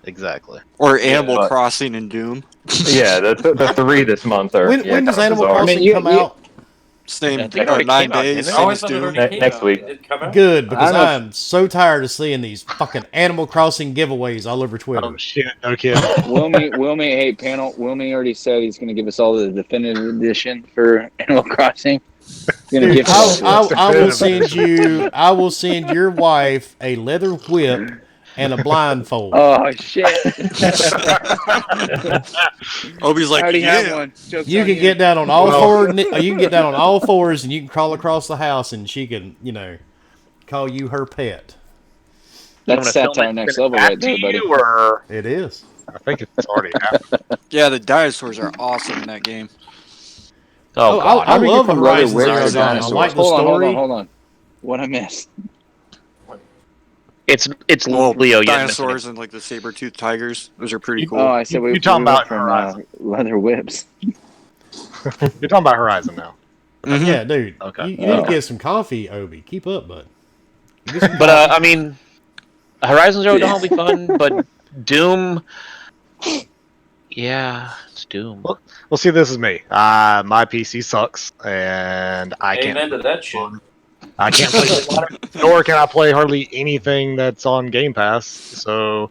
exactly. Or Animal but- Crossing and Doom. Yeah, the three this month are. when yeah, does kind of Animal bizarre. Crossing I mean, come out? Same I think it already 9 came out, days. didn't it? Same Oh, I as thought it Doom. already came Next out. week. It did come out? Good, because I don't know. I'm so tired of seeing these fucking Animal Crossing giveaways all over Twitter. Oh shit! No kidding. Wilmy, hey, panel. Wilmy already said he's going to give us all the definitive edition for Animal Crossing. He's going to Dude, give us all of it. I will send your wife a leather whip and a blindfold. Oh, shit. Obi's I like, already have yeah. one. Joke's You on can get down on all you can get down on all fours, and you can crawl across the house, and she can, call you her pet. That's I'm gonna film satire it, next send it level back right to there, buddy. you, or It is. I think it's already happened. Yeah, the dinosaurs are awesome in that game. oh god, I love from Horizon Leather Zero Whips Dawn. I dinosaurs? like the Hold on, story. hold on. What I missed? it's Well, Leo. Yeah, dinosaurs and like the saber-toothed tigers. Those are pretty cool. Oh, I said we You're talking went about from Horizon. Leather Whips. You're talking about Horizon now. Mhm. Yeah, dude. Okay. You need to get some coffee, Obi. Keep up, bud. But I mean, Horizon Zero Dawn will be fun, but Doom. Yeah, it's Doom. Well, see, this is me. My PC sucks, and I Amen can't. to that shit. I can't play a lot of- nor can I play hardly anything that's on Game Pass. So,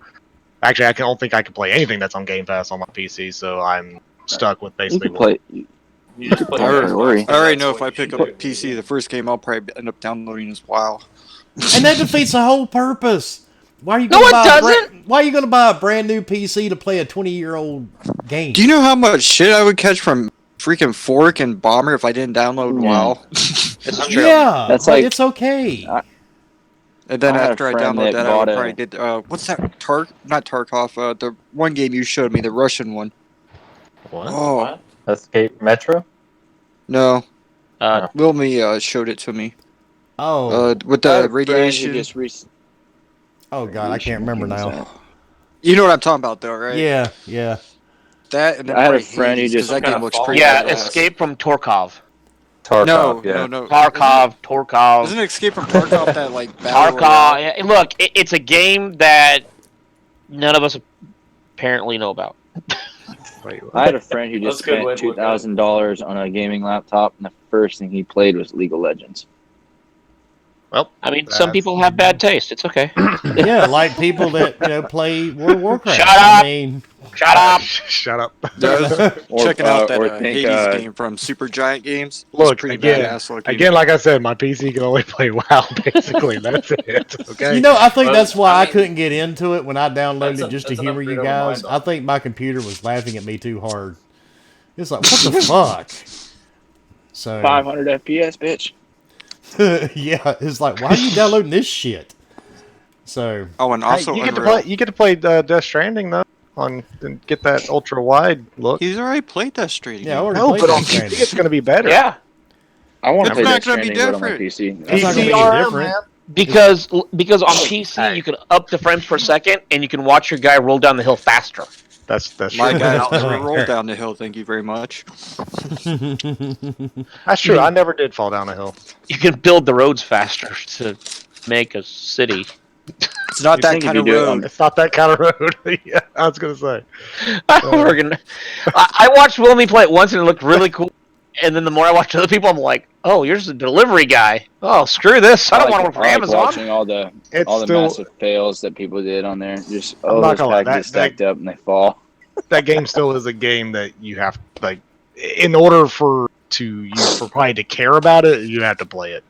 actually, I don't think I can play anything that's on Game Pass on my PC. So I'm stuck with You basically. can play. You just play I already- Xbox, Ori. I already that's know what if I you pick should up do. a PC, the first game I'll probably end up downloading is WoW. And that defeats the whole purpose. Why are you? No, Gonna it buy doesn't. why are you going to buy a brand new PC to play a 20-year-old game? Do you know how much shit I would catch from freaking Fork and Bomber if I didn't download Yeah. WoW? This is true. Yeah, That's but like- it's okay. And then I had a after I friend download that that, I would bought a- probably get what's that? Not Tarkov. The one game you showed me, the Russian one. What? Oh What? Escape Metro. no, Uh, Wilmy showed it to me. Oh, With I had the a friend who radiation. just oh God, I can't remember now. You know what I'm talking about, though, right? Yeah, yeah. That and then I had a probably friend who Hades, just- 'cause that Some game kind looks of pretty fall. Yeah, badass. Escape from Tarkov. Tarkov, yeah. No. Tarkov. Isn't Escape from Tarkov that like battle royale? Tarkov. Yeah, look, it's a game that none of us apparently know about. Wait, I had a friend who just That's a good way spent to look at it. $2,000 on a gaming laptop, and the first thing he played was League of Legends. well, I mean, some that's- people have bad taste. It's okay. Yeah, like people that play World of Warcraft. Shut up! I mean, Shut up! Shut up. Or, Checking out that or think, Hades game from Super Giant Games. It's Look, pretty again, badass looking. Again, like I said, my PC can only play WoW. Basically, that's it. Okay. I think Well, that's why I I mean, couldn't get into it when I downloaded that's it just to that's humor enough you freedom of guys. mind, I though. think my computer was laughing at me too hard. It's like, what the fuck? So 500 FPS, bitch. yeah, it's like, why are you downloading this shit? So Oh, and Hey, also you get to Unreal. play. You get to play Death Stranding though, and get that ultra wide look. He's already played that Street. yeah, I already No, played but on Death PC Stranding. it's going to be better. Yeah, I want to It's play not Death gonna be Stranding, but on my different. PC. That's not gonna be PCRM, different. man. because on PC you can up the frames per second and you can watch your guy roll down the hill faster. That's My true. guy's never rolled down the hill. Thank you very much. That's true. I never did fall down a hill. You can build the roads faster to make a city. It's not You'd that think if kind you of do it road. It's not that kind of road. Yeah, I was going to say. I watched Wilmy play it once and it looked really cool. And then the more I watched other people, I'm like, oh, you're just a delivery guy. Oh, screw this. I don't want to work for I like Amazon. watching all the It's still massive fails that people did on there. Just I'm not those gonna lie, packages that- stacked up and they fall. that game still is a game that you have like in order for probably to care about it, you have to play it.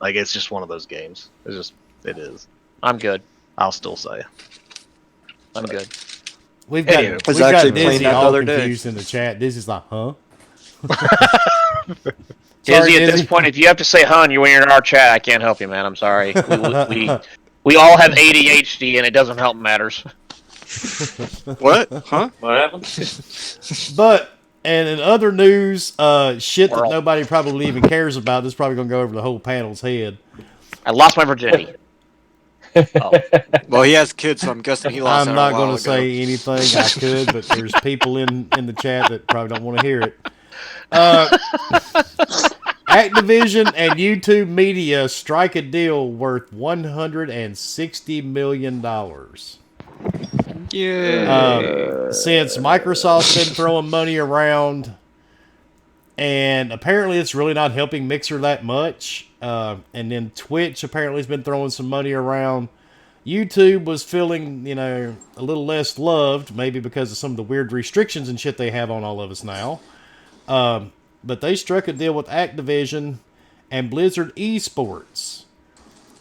Like it's just one of those games. It is. I'm good. I'll still say. I'm good. We've got, Anywho. Was we've got actually playing Dizzy that the all other day. confused in the chat. Dizzy's like, huh? Dizzy, at this Dizzy. point, if you have to say hun, you're in our chat, I can't help you, man. I'm sorry. We all have ADHD and it doesn't help matters. What? Huh? What happened? But, and in other news, shit that World. nobody probably even cares about, this is probably going to go over the whole panel's head. I lost my virginity. Oh. Well, he has kids, so I'm guessing he lost I'm that not a while going to ago. say anything. I could, but there's people in the chat that probably don't want to hear it. Activision and YouTube Media strike a deal worth $160 million. Yeah. Since Microsoft's been throwing money around, and apparently it's really not helping Mixer that much. And then Twitch apparently has been throwing some money around. YouTube was feeling, a little less loved, maybe because of some of the weird restrictions and shit they have on all of us now. But they struck a deal with Activision and Blizzard eSports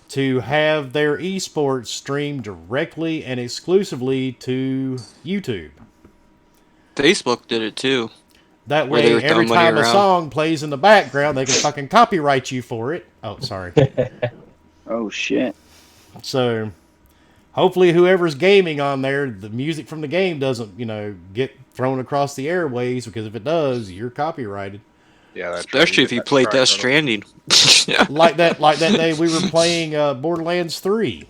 to have their eSports streamed directly and exclusively to YouTube. Facebook did it too. That Where they way, were every throwing money time a around. song plays in the background, they can fucking copyright you for it. Oh, sorry. Oh shit! So, hopefully, whoever's gaming on there, the music from the game doesn't, get thrown across the airways, because if it does, you're copyrighted. Yeah, that's Especially if you played Death Stranding. Like that day we were playing Borderlands 3.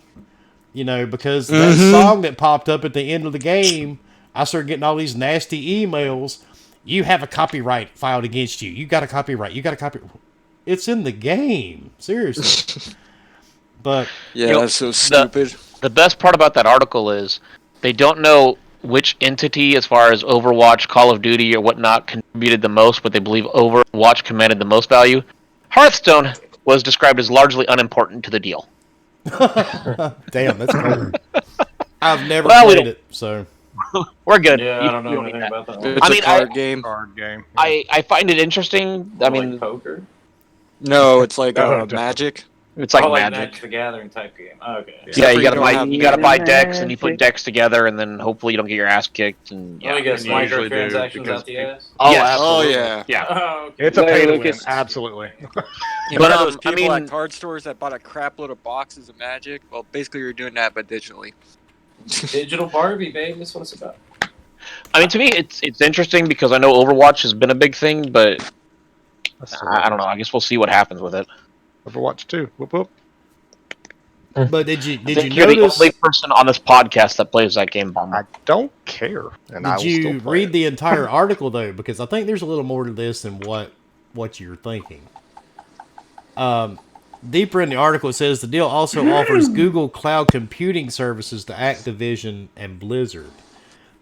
Because that song that popped up at the end of the game, I started getting all these nasty emails. You have a copyright filed against you. You got a copyright. It's in the game. Seriously. But Yeah, that's so stupid. The best part about that article is they don't know which entity, as far as Overwatch, Call of Duty, or whatnot, contributed the most, but they believe Overwatch commanded the most value. Hearthstone was described as largely unimportant to the deal. damn, that's cold. I've never Well, we played don't- it, so One good. Yeah, You- I don't you know need anything that. about that one. It's I mean, a card game. Card game. I find it interesting. I mean, Like poker? No, it's like No, Magic. it's like Oh, like Magic. Magic the Gathering type game. Oh, okay. Yeah, you you gotta don't buy have you gotta buy decks, and you put Magic. decks together, and then hopefully you don't get your ass kicked. And Let me guess, and you usually do, microtransactions because out the ass? Oh, Yes. Oh absolutely. yeah. Yeah. Oh, okay. It's a Hey, pay to win. Lucas. Absolutely. You But, know those I people mean- at card stores that bought a crap load of boxes of Magic? Well, basically you're doing that, but digitally. Digital Barbie, baby. That's what it's about. I mean, to me, it's interesting because I know Overwatch has been a big thing, but I don't know. I guess we'll see what happens with it. Overwatch 2. Whoop whoop. But did you You're the notice? only person on this podcast that plays that game, Bomber. I don't care, and I Did will still you play read it. the entire article though? Because I think there's a little more to this than what you're thinking. Deeper in the article, it says the deal also offers Google Cloud computing services to Activision and Blizzard.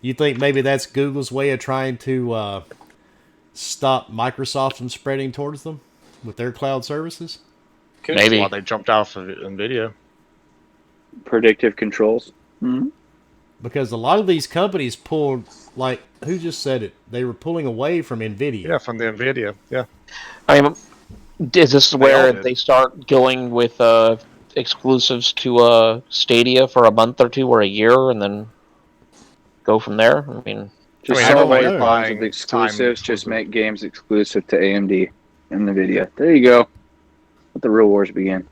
You think maybe that's Google's way of trying to stop Microsoft from spreading towards them with their cloud services? Maybe. While they jumped off of Nvidia. Predictive controls. Because a lot of these companies pulled, like, who just said it? They were pulling away from Nvidia. Yeah, from the Nvidia. Yeah. I mean, is this all where did. they start going with exclusives to Stadia for a month or two or a year, and then go from there? I mean, Just mean, solve all everybody's your problems buying with exclusives. time Just exclusive. make games exclusive to AMD and NVIDIA. There you go. Let the real wars begin.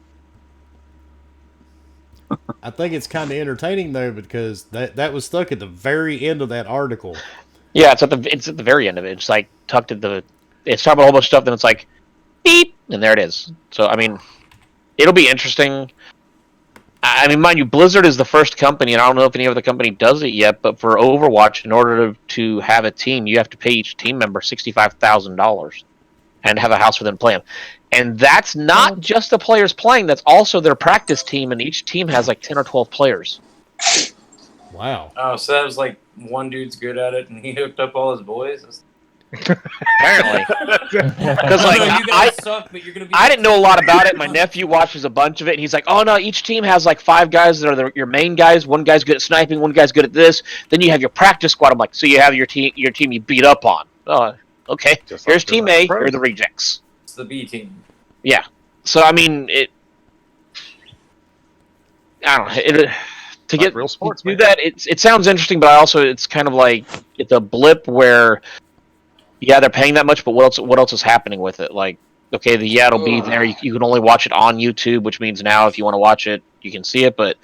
I think it's kind of entertaining though, because that was stuck at the very end of that article. yeah, it's at the very end of it. It's like tucked at the. It's talking about a whole bunch of stuff, then it's like, beep, and there it is. So I mean, it'll be interesting. I mean, mind you, Blizzard is the first company, and I don't know if any other company does it yet. But for Overwatch, in order to have a team, you have to pay each team member $65,000 and have a house for them playing. And that's not just the players playing; that's also their practice team, and each team has like 10 or 12 players. Wow. Oh, so that was like one dude's good at it, and he hooked up all his boys. Apparently, because like you guys suck, but you're gonna be. I didn't know a lot about it. My nephew watches a bunch of it, and he's like, "Oh no, each team has like 5 guys that are your main guys. One guy's good at sniping, one guy's good at this. Then you have your practice squad." I'm like, "So you have your team you beat up on? Oh, okay. Just Here's like team the A. pros. Here are the rejects." It's the B team. Yeah. So I mean, I don't know. To Like get real sports, to do man. that, it sounds interesting, but also it's kind of like it's a blip where, yeah, they're paying that much, but what else is happening with it? Like, okay, it'll be there. You can only watch it on YouTube, which means now if you want to watch it, you can see it. But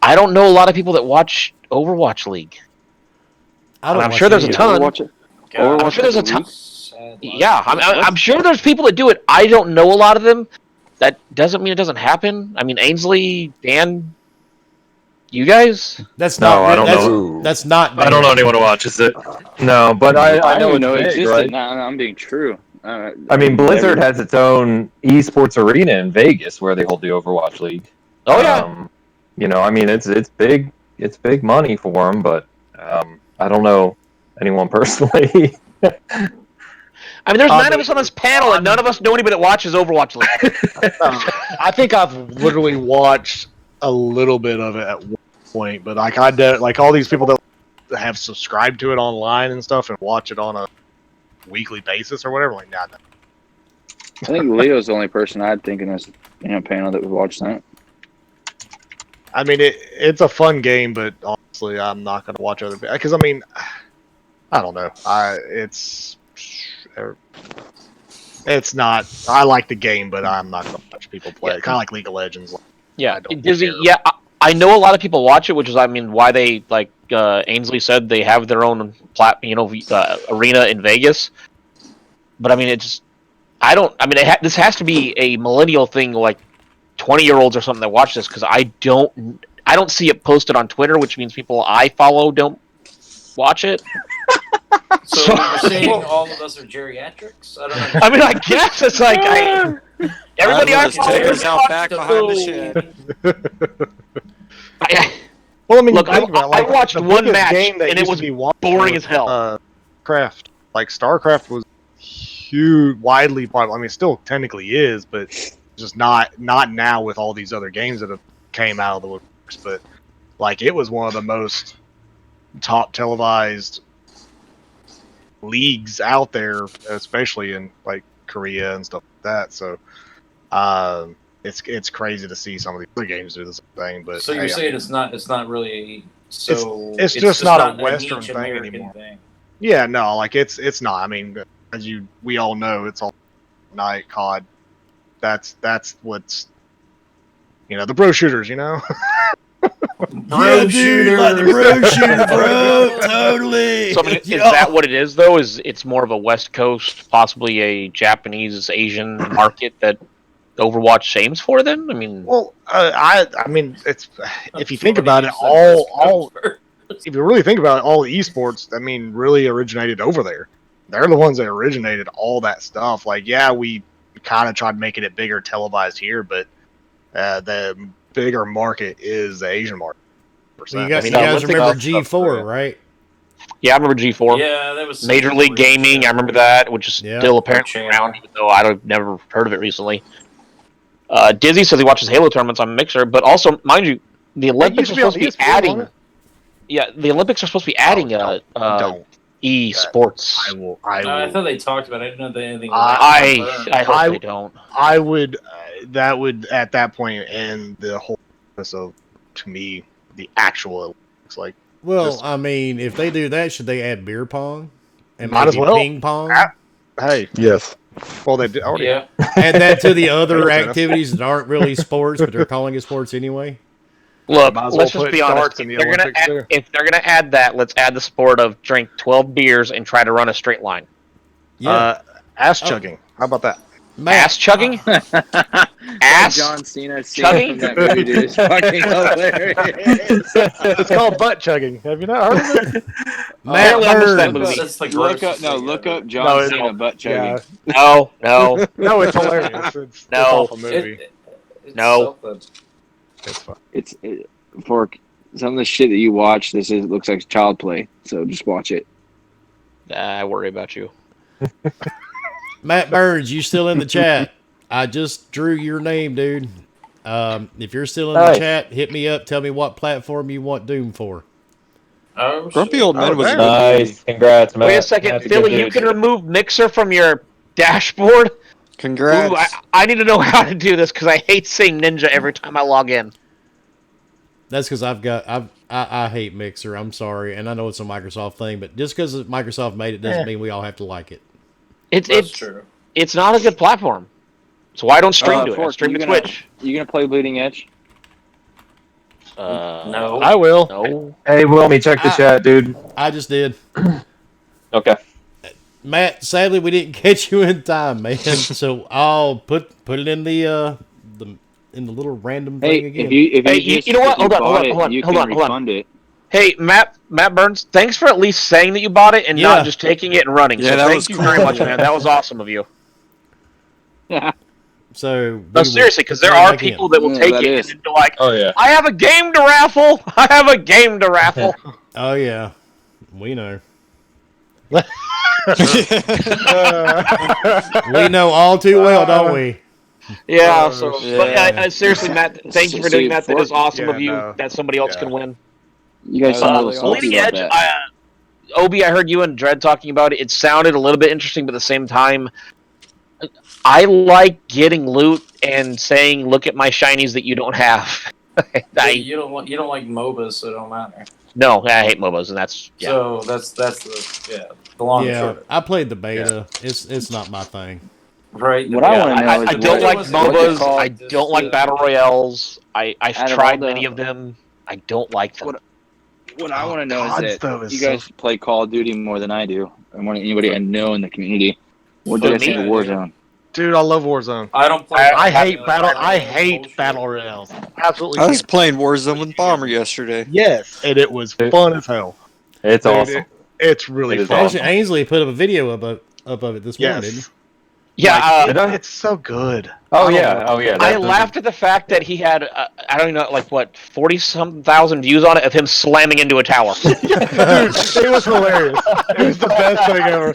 I don't know a lot of people that watch Overwatch League. I'm sure there's a ton. Overwatch it. God, I'm sure there's a ton. sad life. Yeah, I'm sure there's people that do it. I don't know a lot of them. That doesn't mean it doesn't happen. I mean, Ainsley, Dan, you guys? That's No, not. I don't that's, know. That's not. I don't know anyone who watches it. No, but I I know didn't know it it's big, existed. right? Now I'm being true. I mean, Blizzard has its own eSports arena in Vegas where they hold the Overwatch League. Oh yeah. You know, I mean, it's big. It's big money for them, but I don't know anyone personally. I mean, there's 9 of us on this panel, and none of us know anybody that watches Overwatch League. I think I've literally watched a little bit of it at one point, but like I did, like all these people that have subscribed to it online and stuff and watch it on a weekly basis or whatever, like nah. I think Leo's the only person I'd think in this panel that would watch that. I mean, it's a fun game, but honestly, I'm not going to watch other because I mean, I don't know. It's not. I like the game, but I'm not going to watch people play it. Kind of like League of Legends. Yeah, I don't Disney. care. Yeah, I know a lot of people watch it, which is, I mean, why they like Ainsley said they have their own arena in Vegas. But I mean, it's I don't. I mean, this has to be a millennial thing, like 20-year-olds or something that watch this, because I don't see it posted on Twitter, which means people I follow don't watch it. So you're saying all of us are geriatrics? I don't know. I mean, I guess it's like everybody I Let's take us out follow. back behind the shed. Well, I mean, Look, you think about, like, I watched the one biggest match, game that and it used was to be watched boring was, as hell. Craft, like StarCraft, was huge, widely popular. I mean, it still technically is, but just not now with all these other games that have came out of the works. But like, it was one of the most top televised leagues out there, especially in like Korea and stuff like that. So, it's crazy to see some of these other games do this thing. But So you're saying it's not really it's just not a Western niche thing American anymore. thing. Yeah, no, like it's not. I mean, as we all know, it's all night COD. That's what's the bro shooters, Bro shooter, like the bro shooter, bro. Totally. So I mean, is that what it is, though? Is it's more of a West Coast, possibly a Japanese, Asian market that Overwatch shames for then? I mean, Well, I mean, it's if you think about it, if you really think about it, all the esports, I mean, really originated over there. They're the ones that originated all that stuff. Like, yeah, we kind of tried making it bigger, televised here, but the bigger market is the Asian market. Well, you I guys, mean, you guys Olympic remember stuff, G4, right? yeah, I remember G4. Yeah, that was Major League Gaming, I remember that, which is Yeah. still apparently around, even though I've never heard of it recently. Dizzy says he watches Halo tournaments on Mixer, but also, mind you, the Olympics are supposed to be adding. Yeah, the Olympics are supposed to be adding don't. eSports. I thought they talked about it. I didn't know anything. I hope they don't. I would. That would at that point end the whole. So, to me, the actual Olympics, like. Well, I mean, if they do that, should they add beer pong and Might as maybe well. ping pong? Hey, Yes. well they did already. Yeah. Add that to the other Tennis. activities that aren't really sports, but they're calling it sports anyway. Look, Might as well let's just put be honest. darts in the Olympics, too. If they're gonna add that, let's add the sport of drink 12 beers and try to run a straight line. Yeah. Ass chugging. How about that? Ass chugging? Ass John Cena chugging? from that movie, dude. It's fucking hilarious. It's called butt chugging. Have you not heard of it? Apparently I missed that movie. That's the Look grossest up, thing look ever. up John No, Cena butt chugging. No. No, it's hilarious. It's No. off a movie. It's No. something. It's fun. For some of the shit that you watch, looks like child play. So just watch it. I worry about you. Matt Burns, you still in the chat? I just drew your name, dude. If you're still in the Nice. chat, hit me up. Tell me what platform you want Doom for. Oh, Grumpy shit. Old Man was a damn. good movie. Nice. Congrats, man. Wait a second, That's Philly, good you news. can remove Mixer from your dashboard? Congrats. Ooh, I need to know how to do this because I hate seeing Ninja every time I log in. That's because I hate Mixer. I'm sorry, and I know it's a Microsoft thing, but just because Microsoft made it doesn't mean we all have to like it. That's true. It's not a good platform. So I don't stream to it. I Fork, stream you to gonna- Twitch. You gonna play Bleeding Edge? No. I will. No. Hey, Wilmy, check the chat, dude. I just did. Okay. Matt, sadly we didn't catch you in time, man. So I'll put it in the little random Hey, thing again. You know what? Hold on. You Hold can on. refund it. Hey, Matt Burns, thanks for at least saying that you bought it and Yeah. not just taking it and running. Yeah, So that thank was you cool. very much, man. That was awesome of you. So No, we will seriously, because there put it are back in. people that will Yeah, take that it is. and be like, Oh, yeah. I have a game to raffle. I have a game to raffle. Oh yeah, we know. We know all too well, don't we? Yeah, so yeah. but seriously, Matt, thank you for doing that. That is awesome of you. no. That somebody else Yeah. can win. You guys sound a little salty Bleeding about Edge, that. Obi, I heard you and Dredd talking about it. It sounded a little bit interesting, but at the same time, I like getting loot and saying, "Look at my shinies that you don't have." You don't like MOBAs, so it don't matter. No, I hate MOBAs, and that's So that's the long and Yeah, short of it. I played the beta. It's not my thing. Right. What I Yeah, want to know is I don't like what's MOBAs. called I don't like battle royales. I've Out of tried all the- many of them. I don't like them. What I want to know COD is stuff that is you guys play Call of Duty more than I do, and more than anybody I know in the community. What do you guys think of Warzone? Dude, I love Warzone. I don't play. I hate battle royales. Absolutely. I was can't. playing Warzone with Bomber yesterday. Yes, and it was fun as hell. It's Dude, awesome. It's really It is fun. Actually, Ainsley put up a video of it this morning, didn't he? Yes. Yeah, It's so good. Oh, yeah. Oh, yeah. I laughed at the fact that he had, I don't know, like what, 40-some thousand views on it of him slamming into a tower. Dude, it was hilarious. It was the best thing ever.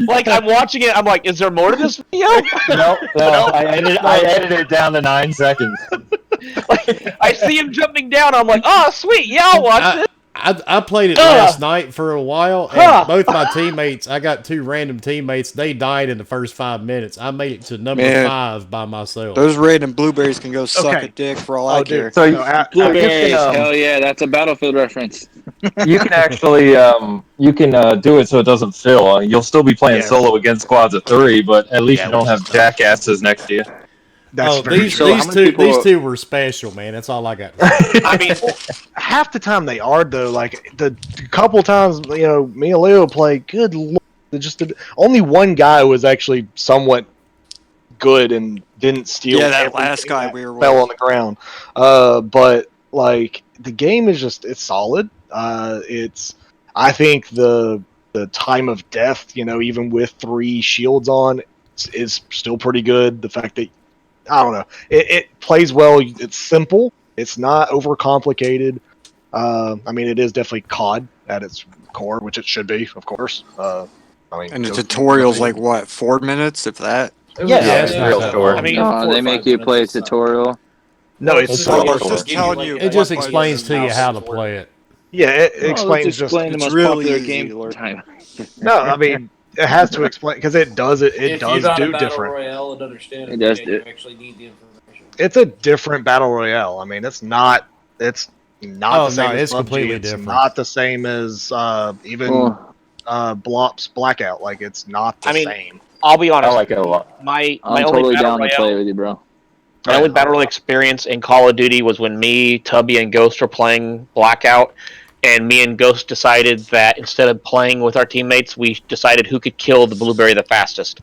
like I'm watching it, I'm like, is there more to this video? No, I edited it down to 9 seconds. Like, I see him jumping down, I'm like, oh, sweet, yeah, I'll watch this. I played it last night for a while, and both my teammates, I got 2 random teammates, they died in the first 5 minutes. I made it to number Man. 5 by myself. Those random blueberries can go suck Okay. a dick for all I dude. care. So you, Blueberries, you hell yeah, that's a Battlefield reference. you can actually do it so it doesn't fill. You'll still be playing Yeah. solo against squads of 3, but at least Yeah, you don't which have is nice. jackasses next to you. That's Oh, very these true. how many people- these two were special, man. That's all I got. I mean, Half the time they are though. Like the couple times, me and Leo play. Good lord, only one guy was actually somewhat good and didn't steal. Yeah, that everything last guy that we were fell with. on the ground. But like the game is just it's solid. I think the time of death, even with 3 shields on, is still pretty good. The fact that I don't know, it plays well. It's simple. It's not overcomplicated. I mean, it is definitely COD at its core, which it should be, of course. And the tutorial's like what, 4 minutes, if that? Yeah, it's not real that short. I mean, No, they make you play a tutorial. No, it's just like- super it's short. just telling you It just explains to you how to play it. Yeah, it Oh, explains let's just. explain the it's most really popular easy game to learn. time. No, I mean it has to explain because it does it. It If does you got do a battle different. royale and understand It does yeah, do- you actually need the information. It's a different battle royale. I mean, it's not. It's not Oh, the same no, as it's PUBG. completely It's different. not the same as even Well, Blops Blackout. Like it's not the I mean, same. I'll be honest. I like it a lot. My I'm only totally battle down to royale, play with you, bro. my only battle royale experience in Call of Duty was when me, Tubby, and Ghost were playing Blackout, and me and Ghost decided that instead of playing with our teammates, we decided who could kill the blueberry the fastest.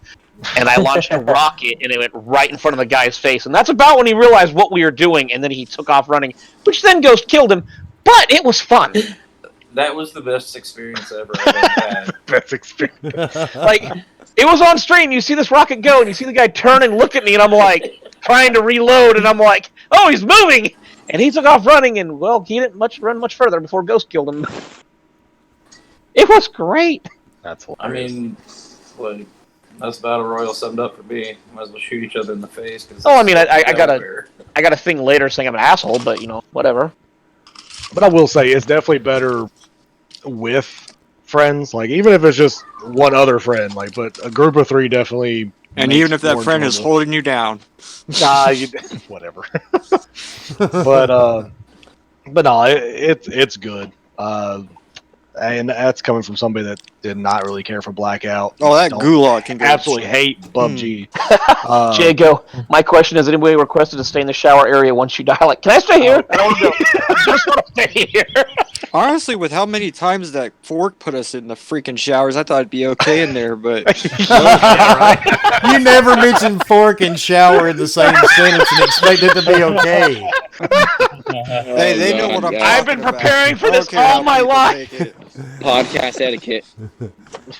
And I launched a rocket, and it went right in front of the guy's face. And that's about when he realized what we were doing, and then he took off running, which then Ghost killed him. But it was fun. That was the best experience ever I've ever had. Best experience. Like, it was on stream. You see this rocket go, and you see the guy turn and look at me, and I'm like, trying to reload, and I'm like, oh, he's moving! And he took off running, and, well, he didn't run much further before Ghost killed him. It was great. That's I mean, like, that's battle royale summed up for me. Might as well shoot each other in the face. Oh, I mean, I got a thing later saying I'm an asshole, but, whatever. But I will say it's definitely better with friends. Like even if it's just one other friend, like but a group of 3 definitely. And makes even if that more friend is enjoyable. holding you down. Whatever. but no, it's good. And that's coming from somebody that did not really care for Blackout. Oh, that Don't gulag can go. absolutely hate PUBG. Jago, my question is: anybody requested to stay in the shower area once you die? Like, can I stay here? I don't want to go. I just want to stay here. Honestly, with how many times that fork put us in the freaking showers, I thought it'd be okay in there, but You never mentioned fork and shower in the same sentence and expect it to be okay. hey, they know what I'm talking I've been about. preparing for I don't this care all how my people life. take it. Podcast etiquette.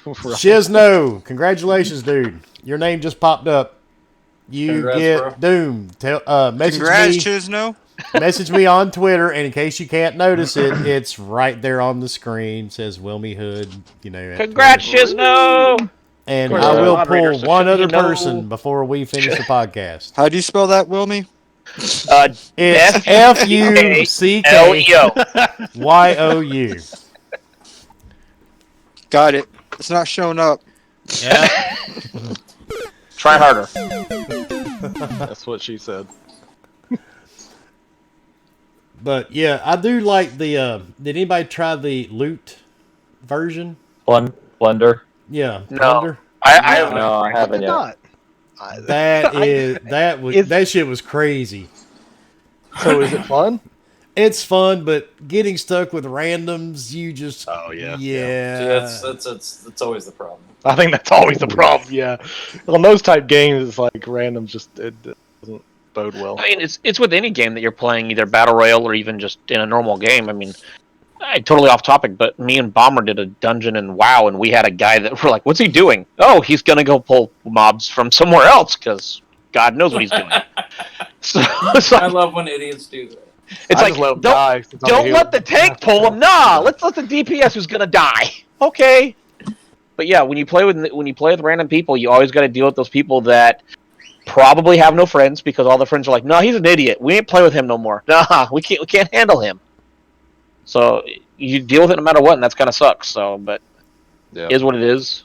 Shizno, congratulations, dude. Your name just popped up. You Congrats, get bro. Doom. Message Congrats, me. Chisno. Message me on Twitter, and in case you can't notice it, it's right there on the screen. It says Wilmy Hood. At Congrats, Twitter. Shizno! And Of course, I will moderator, pull so one shouldn't other he know? person before we finish the podcast. How do you spell that, Wilmy? It's F-U-C-K-L-E-O. FUCKYOU. Got it. It's not showing up. Yeah. Try harder. That's what she said. But yeah, I do like the. Did anybody try the loot version? Blender. Yeah, No. Thunder. I No, I haven't yet. Not. That shit was crazy. So is it fun? It's fun, but getting stuck with randoms, you just Oh yeah. yeah. See, that's always the problem. I think that's always the problem. Yeah. On those type games, it's like random. Just it doesn't bode well. mean, it's with any game that you're playing, either Battle Royale or even just in a normal game. I mean, totally off topic, but me and Bomber did a dungeon in WoW, and we had a guy that we're like, what's he doing? Oh, he's going to go pull mobs from somewhere else, because God knows what he's doing. So it's I like, love when idiots do that. it's I like just let 'em don't, die since I'm a don't healer. let the tank pull him. Nah, let's let the DPS who's going to die. Okay. But yeah, when you play with random people, you always got to deal with those people that probably have no friends because all the friends are like, no, he's an idiot. We ain't play with him no more. Nah, we can't handle him. So you deal with it no matter what, and that's kind of sucks. So, but Yeah. it is what it is.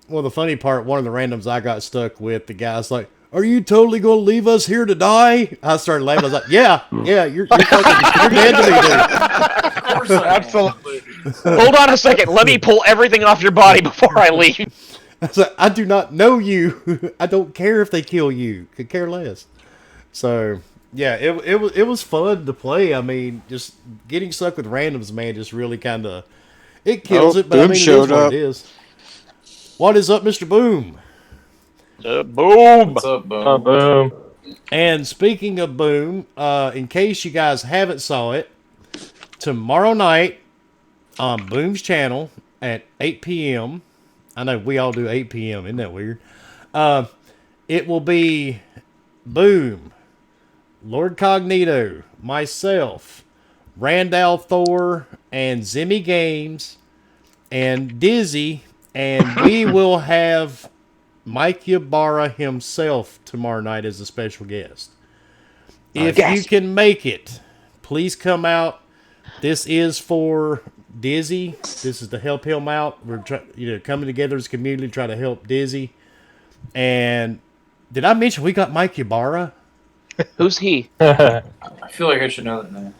Well, the funny part, one of the randoms I got stuck with, the guy's like, "Are you totally going to leave us here to die?" I started laughing. I was like, "Yeah, you're dead to me, dude." Of course I am. Absolutely. Hold on a second. Let me pull everything off your body before I leave. I was like, "I do not know you. I don't care if they kill you. Could care less." So yeah, it was fun to play. I mean, just getting stuck with randoms, man, just really kind of it kills Oh, it. But I Boom mean, it is showed what up. it is. What is up, Mr. Boom? Boom. What's up, Bo? Boom. And speaking of Boom, in case you guys haven't saw it, tomorrow night on Boom's channel at 8 p.m. I know we all do 8 p.m. Isn't that weird? It will be Boom, Lord Cognito, myself, Randall Thor, and Zimmy Games, and Dizzy, and we will have Mike Ybarra himself tomorrow night as a special guest. If you can make it, please come out. This is for Dizzy. This is to help him out. We're coming together as a community to try to help Dizzy. And did I mention we got Mike Ybarra? Who's he? I feel like I should know that name.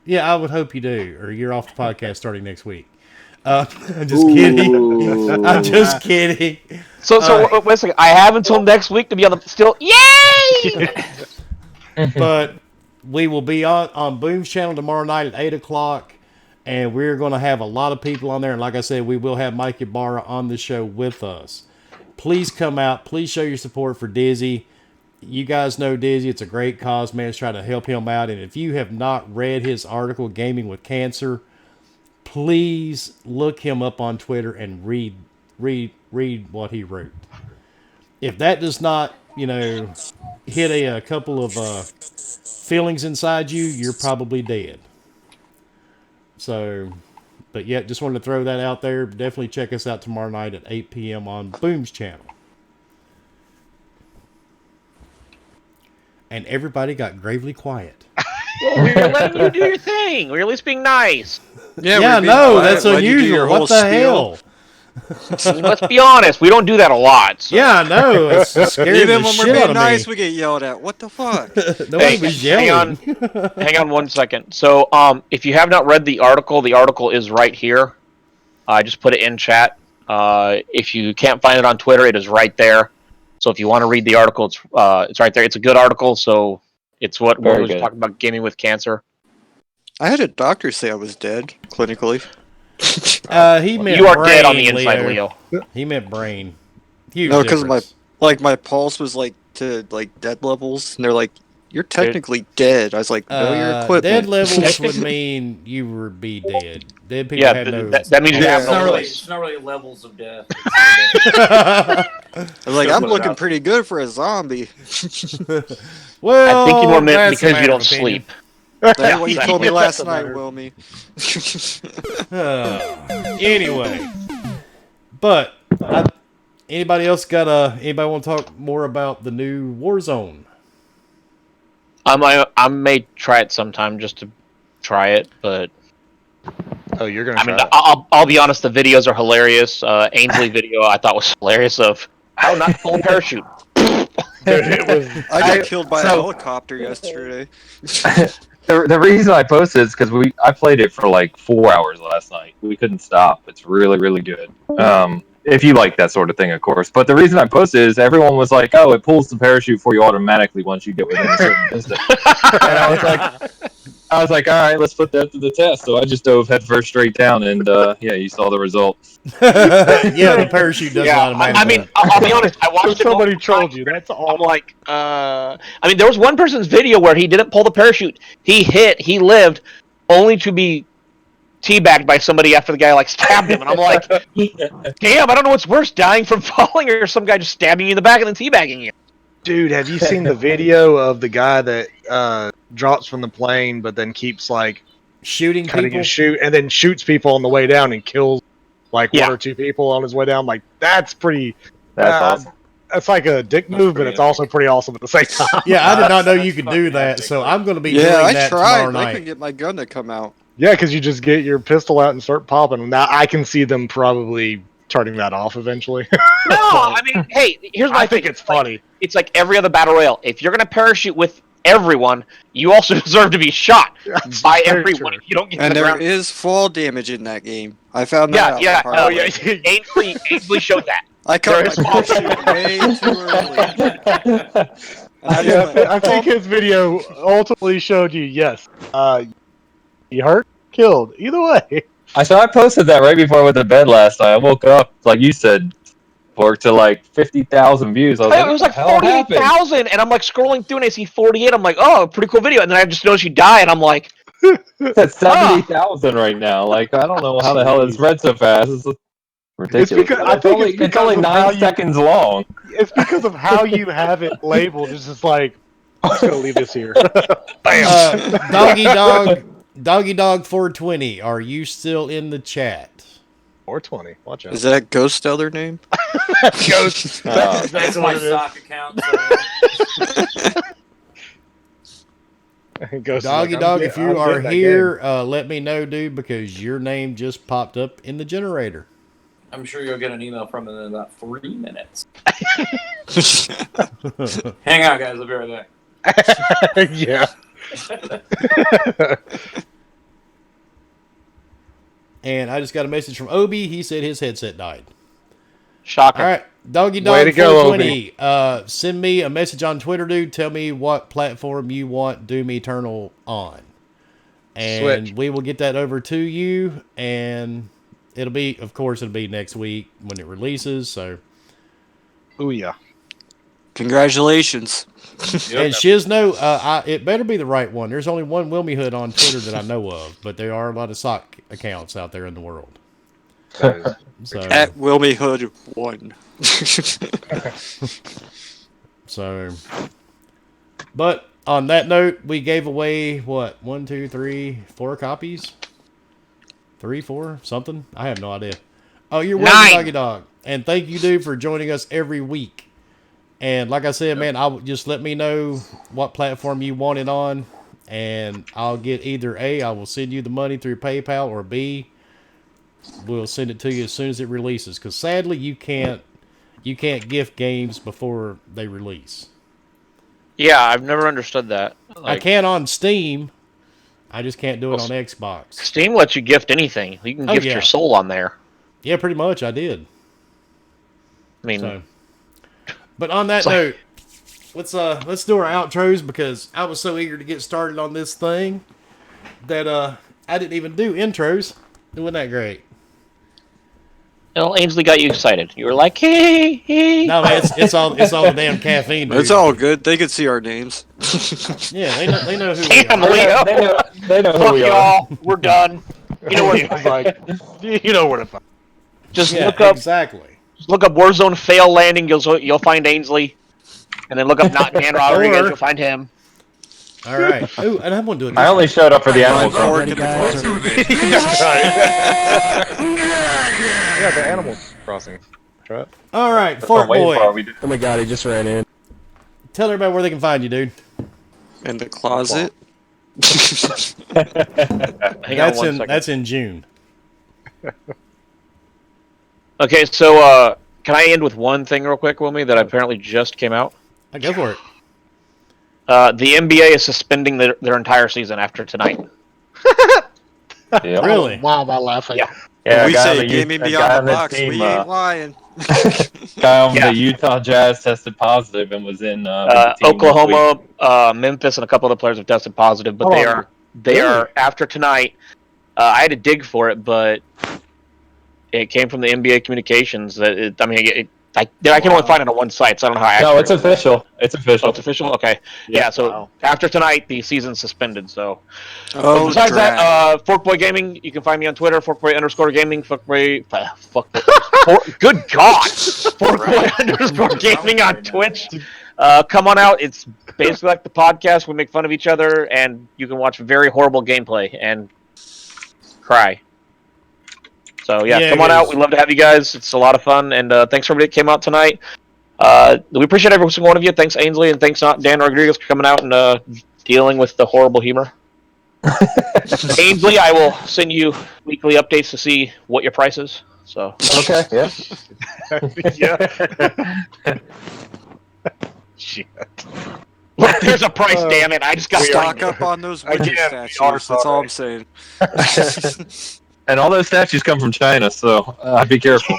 Yeah, I would hope you do, or you're off the podcast starting next week. I'm just kidding. I'm just kidding. So wait a second. I have until next week to be on the still. Yay! But we will be on Boom's channel tomorrow night at 8 o'clock, and we're going to have a lot of people on there. And like I said, we will have Mike Ybarra on the show with us. Please come out. Please show your support for Dizzy. You guys know Dizzy. It's a great cause, man. It's trying to help him out. And if you have not read his article, Gaming with Cancer, please look him up on Twitter and read what he wrote. If that does not, hit a couple of feelings inside you, you're probably dead. So, but yeah, just wanted to throw that out there. Definitely check us out tomorrow night at 8 p.m. on Boom's channel. And everybody got gravely quiet. Well, we were letting you do your thing. We were at least being nice. Yeah, no, that's unusual. What the hell? Let's be honest. We don't do that a lot. So. Yeah, I know. It's scary. Even the when shit we're out being of nice, me. we get yelled at. What the fuck? Nobody was yelling. Hang on 1 second. So, if you have not read the article is right here. I just put it in chat. If you can't find it on Twitter, it is right there. So if you want to read the article, it's right there. It's a good article. So it's what we're talking about, gaming with cancer. I had a doctor say I was dead clinically. He meant you are brain, dead on the inside, Leo. He meant brain. Huge no, because difference. my pulse was to dead levels, and they're like, "You're technically dead." I was like, "No, your equipment." Dead levels would mean you would be dead. Dead people Yeah, have no. that means you have no It's not really levels of death. I was like, "I'm looking pretty good for a zombie." Well, I think you more meant that's a because you matter don't of opinion. sleep. That's what you told me last night, Wilmy. Anyway, but anybody else anybody want to talk more about the new Warzone? I may try it sometime just to try it, but Oh, you're gonna. I mean, I'll be honest. The videos are hilarious. Ainsley video I thought was hilarious of how not to pull a parachute. Dude, it was. I got killed by a helicopter yesterday. The reason I posted is because I played it for like 4 hours last night. We couldn't stop. It's really, really good. If you like that sort of thing, of course. But the reason I posted is everyone was like, "Oh, it pulls the parachute for you automatically once you get within a certain distance." And I was like, "All right, let's put that to the test." So I just dove headfirst straight down, and yeah, you saw the result. Yeah, the parachute does automatically. I mean, I'll be honest. I watched it. Somebody trolled you. That's all. I'm like, I mean, there was one person's video where he didn't pull the parachute. He lived, only to be teabagged by somebody after the guy like stabbed him, and I'm like, damn, I don't know what's worse, dying from falling or some guy just stabbing you in the back and then teabagging you. Dude, have you seen the video of the guy that drops from the plane, but then keeps like shooting cutting people, and shoot, and then shoots people on the way down and kills like one or two people on his way down? Like that's pretty. That's awesome. That's like a dick move, but it's also pretty awesome at the same time. Yeah, I did not know you could do that, so I'm going to be doing that tomorrow night. I couldn't get my gun to come out. Yeah, because you just get your pistol out and start popping. Now I can see them probably turning that off eventually. No, I mean, hey, here's my thing. I think it's funny. It's like every other battle royale. If you're gonna parachute with everyone, you also deserve to be shot by everyone. If you don't get and to the there ground. is fall damage in that game. I found that out. Yeah. Oh yeah. Ainsley showed that. I cut my parachute way too early. I think his video ultimately showed you, yes, you hurt, killed, either way. I posted that right before I went to bed last night. I woke up, like you said, Park to like 50,000 views. I was like, It was like 48,000, and I'm like scrolling through and I see 48. I'm like, oh, pretty cool video. And then I just noticed you die, and I'm like, it's at 70,000 right now. Like, I don't know how the hell it spread so fast. It's ridiculous. It's only 9 seconds long. It's because of how you have it labeled. It's just like, I'm just gonna leave this here. Doggy Dog 420. Are you still in the chat? 420. Watch out. Is that Ghost other name? Ghost. That's my stock account. Ghost Doggy like, Dog, if you I'm are getting that here, let me know, dude, because your name just popped up in the generator. I'm sure you'll get an email from him in about 3 minutes. Hang on, guys. I'll be right back. Yeah. And I just got a message from Obi. He said his headset died. shocker. All right, Doggy Way Dog to go, 420. Send me a message on Twitter, dude. Tell me what platform you want Doom Eternal on, and Switch. we will get that over to you. And it'll be, of course, it'll be next week when it releases. So, Oh yeah. Congratulations. and Shizno, it better be the right one. There's only one Wilmy Hood on Twitter that I know of, but there are a lot of sock accounts out there in the world. That is- So, At Wilmy Hood 1. So, but on that note, we gave away what 1, 2, 3, 4 copies, 3, 4, something. I have no idea. Oh, you're welcome, 9. Doggy Dog, and thank you, dude, for joining us every week. And like I said, man, I'll just let me know what platform you want it on, and I'll get either A, I will send you the money through PayPal, or B, we'll send it to you as soon as it releases. Because sadly, you can't gift games before they release. Yeah, I've never understood that. I can on Steam. I just can't do it on Xbox. Steam lets you gift anything. You can gift your soul on there. Yeah, pretty much. I did. I mean, So. But on that note, let's do our outros, because I was so eager to get started on this thing that I didn't even do intros. Wasn't that great? well, Ainsley got you excited. You were like, hey, hey. No, man, it's all the damn caffeine. Dude. It's all good. They can see our names. Yeah, they know who Damn, we are. Leo. They know who Fuck we are. y'all. We're done. You know I was like, you know where to find. Just Yeah, look up Warzone fail landing. You'll find Ainsley, and then look up not Dan Rodriguez. You'll find him. All right. Ooh, and I'm gonna do it. I only showed up for the Animal Fork Crossing. in the Yeah, the Animal Crossing. Right. All right, That's what Fort I'm waiting for. Boy. We did- Oh my god, he just ran in. Tell everybody where they can find you, dude. in the closet. Hang on one second. That's in June. Okay, so can I end with one thing real quick, Wilmy, that apparently just came out? I go for it. The NBA is suspending their entire season after tonight. Yeah. Really? Why am I laughing? Yeah. Yeah, We a guy say on the gaming guy beyond on the this box. team, We ain't lying. guy on Yeah. the Utah Jazz tested positive and was in the team this week. Oklahoma, Memphis, and a couple other players have tested positive, but they are after tonight. I had to dig for it, but it came from the NBA communications. That I can only find it on one site, so I don't know how. No, accurate it's it was. official. It's official. Oh, it's official. Okay. Yeah. So after tonight, the season's suspended. So. Oh, Besides drag. that, Forkboy Gaming. You can find me on Twitter, Forkboy_gaming. Good God, Forkboy_gaming on Twitch. Come on out. It's basically like the podcast. We make fun of each other, and you can watch very horrible gameplay and cry. So yeah, come on out. We'd love to have you guys. It's a lot of fun, and thanks for everybody that came out tonight. We appreciate every single one of you. Thanks, Ainsley, and thanks Dan Rodriguez for coming out and dealing with the horrible humor. Ainsley, I will send you weekly updates to see what your price is. So Okay. Yeah. Yeah. Shit. look, there's a price. Damn it! I just got Stock up on those widget Again, statues. That's all I'm saying. And all those statues come from China, so be careful.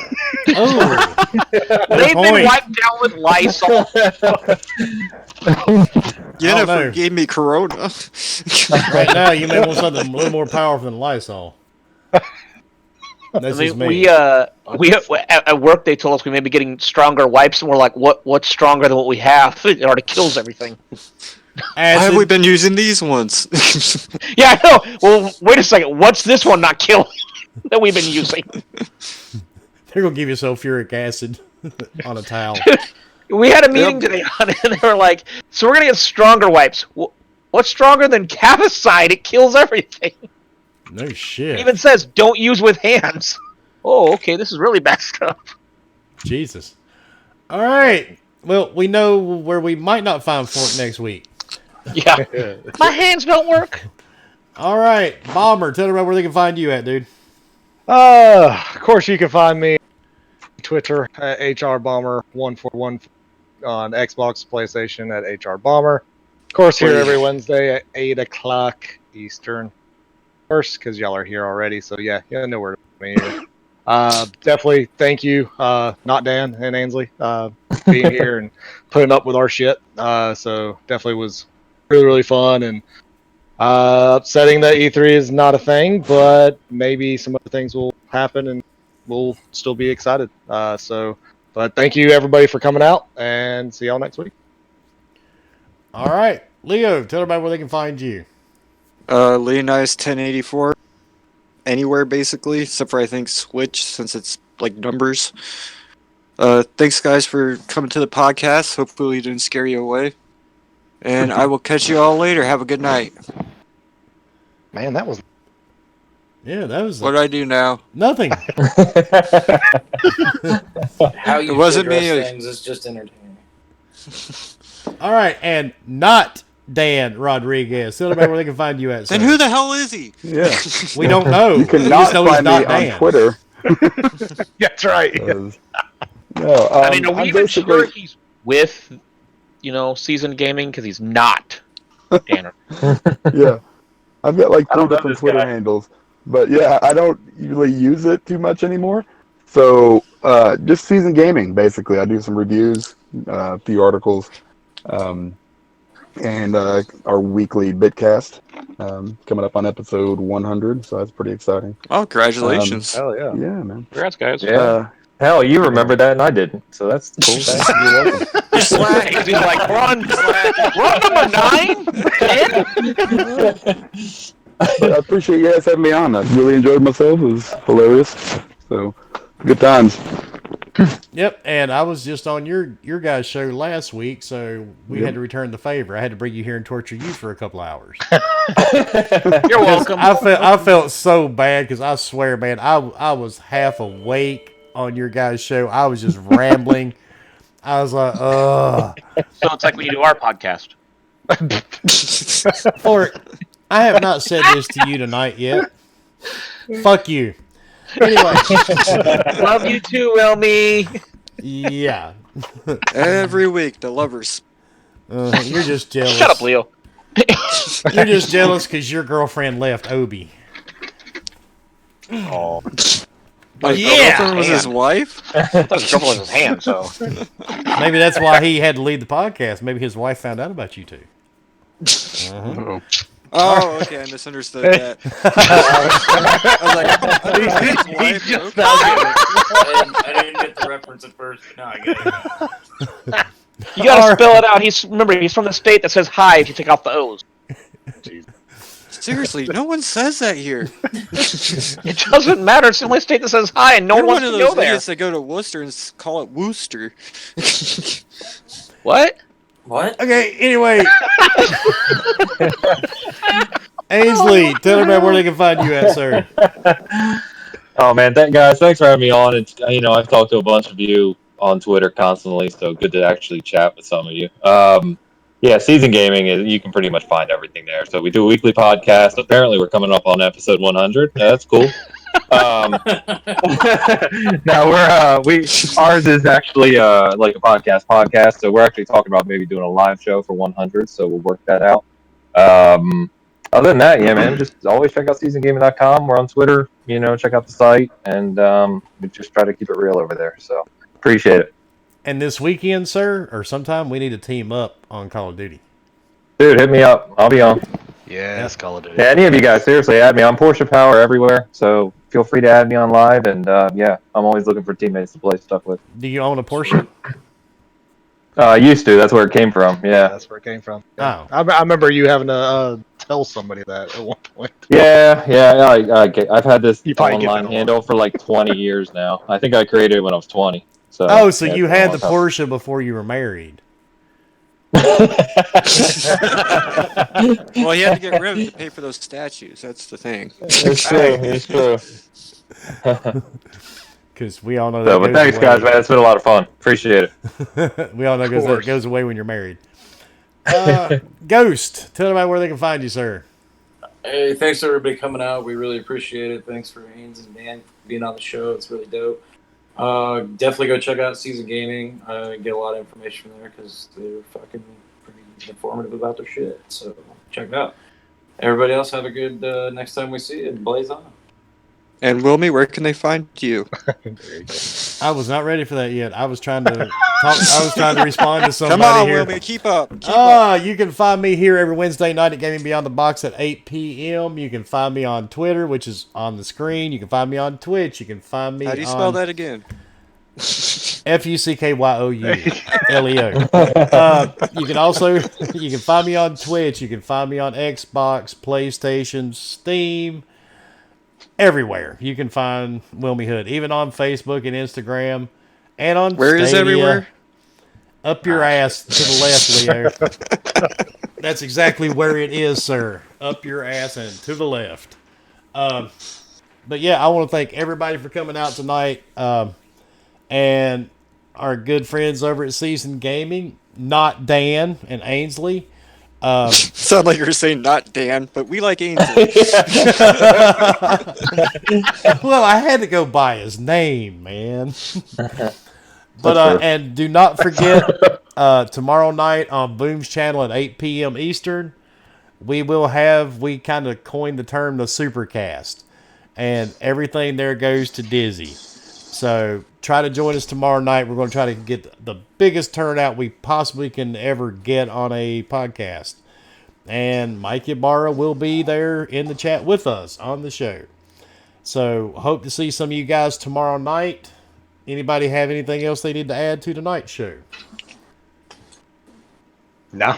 Oh, They've been wiped down with Lysol. Jennifer gave me Corona. right now you may want something a little more powerful than Lysol. That's just me. we at work they told us we may be getting stronger wipes, and we're like, what's stronger than what we have? It already kills everything. Why have we been using these ones? Yeah, I know. Well, wait a second. What's this one not killing that we've been using? They're gonna give you sulfuric acid on a towel. We had a meeting today on it, and they were like, so we're gonna get stronger wipes. What's stronger than Cavicide? It kills everything. No shit. It even says don't use with hands. Oh, okay. This is really bad stuff. Jesus. All right. Well, we know where we might not find Fork next week. Yeah. My hands don't work. All right, Bomber, tell everybody where they can find you at, dude. Of course, you can find me on Twitter at HRBomber141, on Xbox, PlayStation at HRBomber. Of course, here every Wednesday at 8 o'clock Eastern. Of course, because y'all are here already, so yeah, you know where to find me here. Definitely thank you, not Dan and Ainsley, being here and putting up with our shit. So definitely was really, really fun, and upsetting that E3 is not a thing, but maybe some other things will happen and we'll still be excited. But thank you everybody for coming out, and see y'all next week. All right, Leo, tell everybody where they can find you. Leonidas 1084. Anywhere basically, except for I think Switch, since it's like numbers. Thanks guys for coming to the podcast. Hopefully it didn't scare you away. And I will catch you all later. Have a good night. Man, that was... Yeah, that was... What do I do now? Nothing. How you It wasn't address me. things is just entertaining. All right, and not Dan Rodriguez. Tell everybody where they can find you at. Then sir. who the hell is he? Yeah. We don't know. You We cannot just know he's find not me Dan. on Twitter. That's right. No, I mean, are we I'm even sure basically... he's with, seasoned gaming? Because he's not. Danner. Yeah. I've got like I 3 don't know different this Twitter guy. handles. But yeah, I don't really use it too much anymore. So just season gaming, basically. I do some reviews, a few articles, and our weekly Bitcast coming up on episode 100. So that's pretty exciting. Oh, congratulations. Hell yeah. Yeah, man. Congrats, guys. Yeah. Hell, you remember that and I didn't, so that's cool. Thanks. You're welcome. You're slack. He's like, run number 9. But I appreciate you guys having me on. I really enjoyed myself. It was hilarious. So, good times. Yep, and I was just on your guys' show last week, so we had to return the favor. I had to bring you here and torture you for a couple hours. You're welcome. I felt so bad because I swear, man, I was half awake on your guys' show. I was just rambling. I was like, ugh. So it's like when you do our podcast. Or, I have not said this to you tonight yet. Fuck you. Anyway. Love you too, Elmi. Yeah. Every week, the lovers. You're just jealous. Shut up, Leo. You're just jealous because your girlfriend left Obi. Oh. My Yeah! girlfriend was his wife? I thought his girlfriend was his hand, so. Maybe that's why he had to lead the podcast. Maybe his wife found out about you two. Oh, okay, I misunderstood that. I was like, his wife? just Okay. I didn't get the reference at first. No, I get it. You gotta spell it out. He's from the state that says hi if you take off the O's. Seriously, no one says that here. It doesn't matter. It's the only state that says hi, and no You're one one wants of to those go there. idiots that go to Worcester and call it Wooster. What? What? Okay, anyway. Ainsley, tell everybody where they can find you at, sir. Oh man, guys, thanks for having me on. It's, I've talked to a bunch of you on Twitter constantly, so good to actually chat with some of you. Yeah, Season Gaming you can pretty much find everything there. So we do a weekly podcast. Apparently, we're coming up on episode 100. Yeah, that's cool. Now ours is actually like a podcast. So we're actually talking about maybe doing a live show for 100. So we'll work that out. Other than that, yeah, man, just always check out seasongaming.com. We're on Twitter. Check out the site, and we just try to keep it real over there. So appreciate it. And this weekend, sir, or sometime, we need to team up on Call of Duty. Dude, hit me up. I'll be on. Yes, Call of Duty. Yeah, any of you guys, seriously, add me. I'm Porsche Power everywhere, so feel free to add me on live. And yeah, I'm always looking for teammates to play stuff with. Do you own a Porsche? I used to. That's where it came from. Yeah, Yeah. that's where it came from. Yeah. Oh. I remember you having to tell somebody that at one point. Yeah. I've had this You probably get online that a lot. handle for like 20 years now. I think I created it when I was 20. So. So yeah, you it's been a had long the time. Porsche before you were married. Well, he had to get rid of it to pay for those statues. That's the thing. It's true. It's true. Because we all know that So, but goes thanks, away. guys, man. It's been a lot of fun. Appreciate it. We all know Of that course. goes away when you're married. Ghost, tell them about where they can find you, sir. Hey, thanks to everybody coming out. We really appreciate it. Thanks for Haynes and Dan being on the show. It's really dope. Definitely go check out Season Gaming. Get a lot of information from there because they're fucking pretty informative about their shit. So check it out. Everybody else have a good next time we see it. Blaze on. And Wilmy, where can they find you? I was not ready for that yet. I was trying to talk. I was trying to respond to somebody Come on, here. Wilmy, keep up. Keep up. You can find me here every Wednesday night at Gaming Beyond the Box at 8 p.m. You can find me on Twitter, which is on the screen. You can find me on Twitch. You can find me How do you on spell that again? FUCKYOULEO. You can find me on Twitch. You can find me on Xbox, PlayStation, Steam, everywhere. You can find Wilmy Hood, even on Facebook and Instagram, and on Where is Stadia. everywhere? Up your ass to the left, Leo. That's exactly where it is, sir. Up your ass and to the left. But yeah, I want to thank everybody for coming out tonight. And our good friends over at Season Gaming, not Dan and Ainsley. Sound like you were saying not Dan, but we like Ainsley. Well, I had to go by his name, man. But and do not forget tomorrow night on Boom's channel at 8 p.m. Eastern, we kind of coined the term the Supercast, and everything there goes to Dizzy. So try to join us tomorrow night. We're going to try to get the biggest turnout we possibly can ever get on a podcast. And Mike Ybarra will be there in the chat with us on the show. So hope to see some of you guys tomorrow night. Anybody have anything else they need to add to tonight's show? No.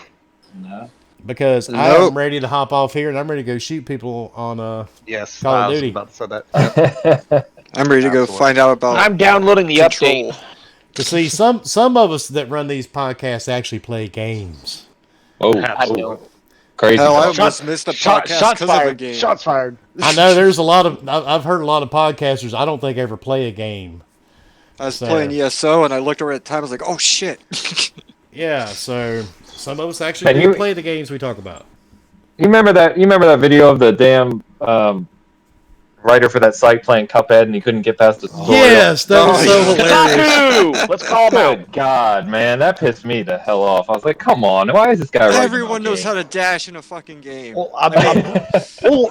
Because I am ready to hop off here and I'm ready to go shoot people on Yes. Call of I was Duty. about to say that. I'm ready to go find out about I'm downloading the Control. update. To see some of us that run these podcasts actually play games. Oh, I don't. crazy. Hell, I stuff. almost missed the podcast Shots because of a fired. game. Shots fired. I know there's a lot of I've heard a lot of podcasters I don't think ever play a game. I was playing ESO and I looked over at the time. I was like, "Oh shit!" Yeah, so some of us actually And do you- play the games we talk about. You remember that? You remember that video of the damn writer for that site playing Cuphead and he couldn't get past the tutorial? Yes, that was so hilarious. Kotaku! Let's call him out. Good God, man, that pissed me the hell off. I was like, come on, why is this guy writing Everyone about knows games? how to dash in a fucking game. Well, I've learned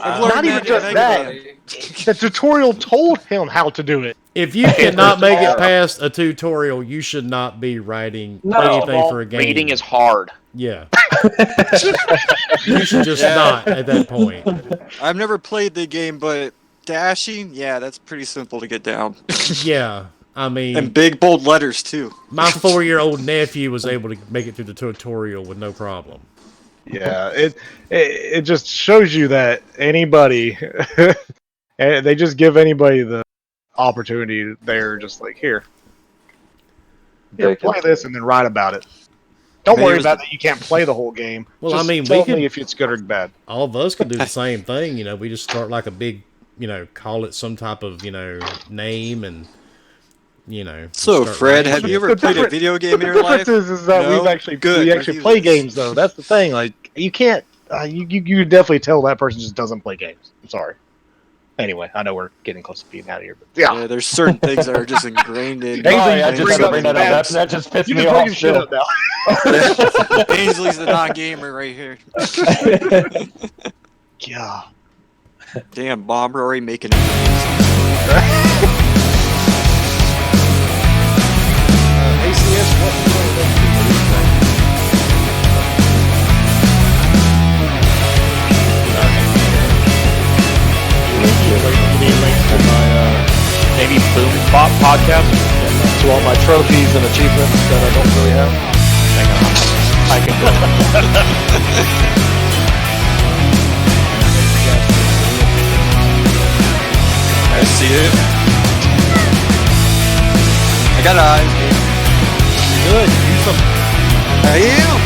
not even that just in that. England. The tutorial told him how to do it. If you cannot make it past a tutorial, you should not be writing anything for a game. Reading is hard. Yeah. You should just not at that point. I've never played the game, but dashing, yeah, that's pretty simple to get down. Yeah. I mean, And big bold letters too. my 4-year-old nephew was able to make it through the tutorial with no problem. Yeah, it just shows you that anybody, they just give anybody the opportunity. They're just like, here, play this and then write about it. Don't worry about that you can't play the whole game. Well, Just I mean, tell we could- me if it's good or bad. All of us could do the same thing. You know, we just start like a big, call it some type of, name and, So, start Fred, writing have it. you ever The played a difference- video game The in your life? difference is that No? we actually Good. play games though. That's the thing. Like you can't. You definitely tell that person just doesn't play games. I'm sorry. Anyway, I know we're getting close to being out of here, but Yeah, there's certain things that are just ingrained in. Ainsley, I you just bring had to up bring the that up. bad- That just pissed You me just off. bringing shit Still. up now. Ainsley's the non-gamer right here. Yeah. Damn, Bomb Rory making it. ACS, what do you want to do? podcast. To all my trophies and achievements that I don't really have. Hang on, I can do it. I see it. I got eyes. Good. Use them. I am.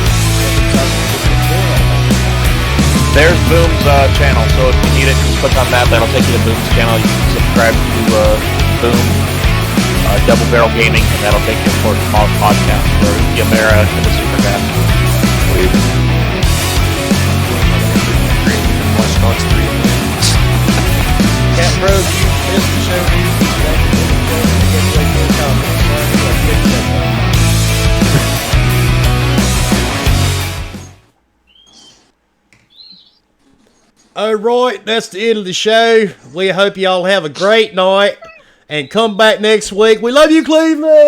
There's Boom's channel, so if you need it, just click on that. That'll take you to Boom's channel. You can subscribe to Boom, Double Barrel Gaming, and that'll take you, of course, to Mall's podcast, or Yamera and the Supercast. Watch Dogs 3. Cat Bros, you missed the show. All right, that's the end of the show. We hope y'all have a great night and come back next week. We love you, Cleveland!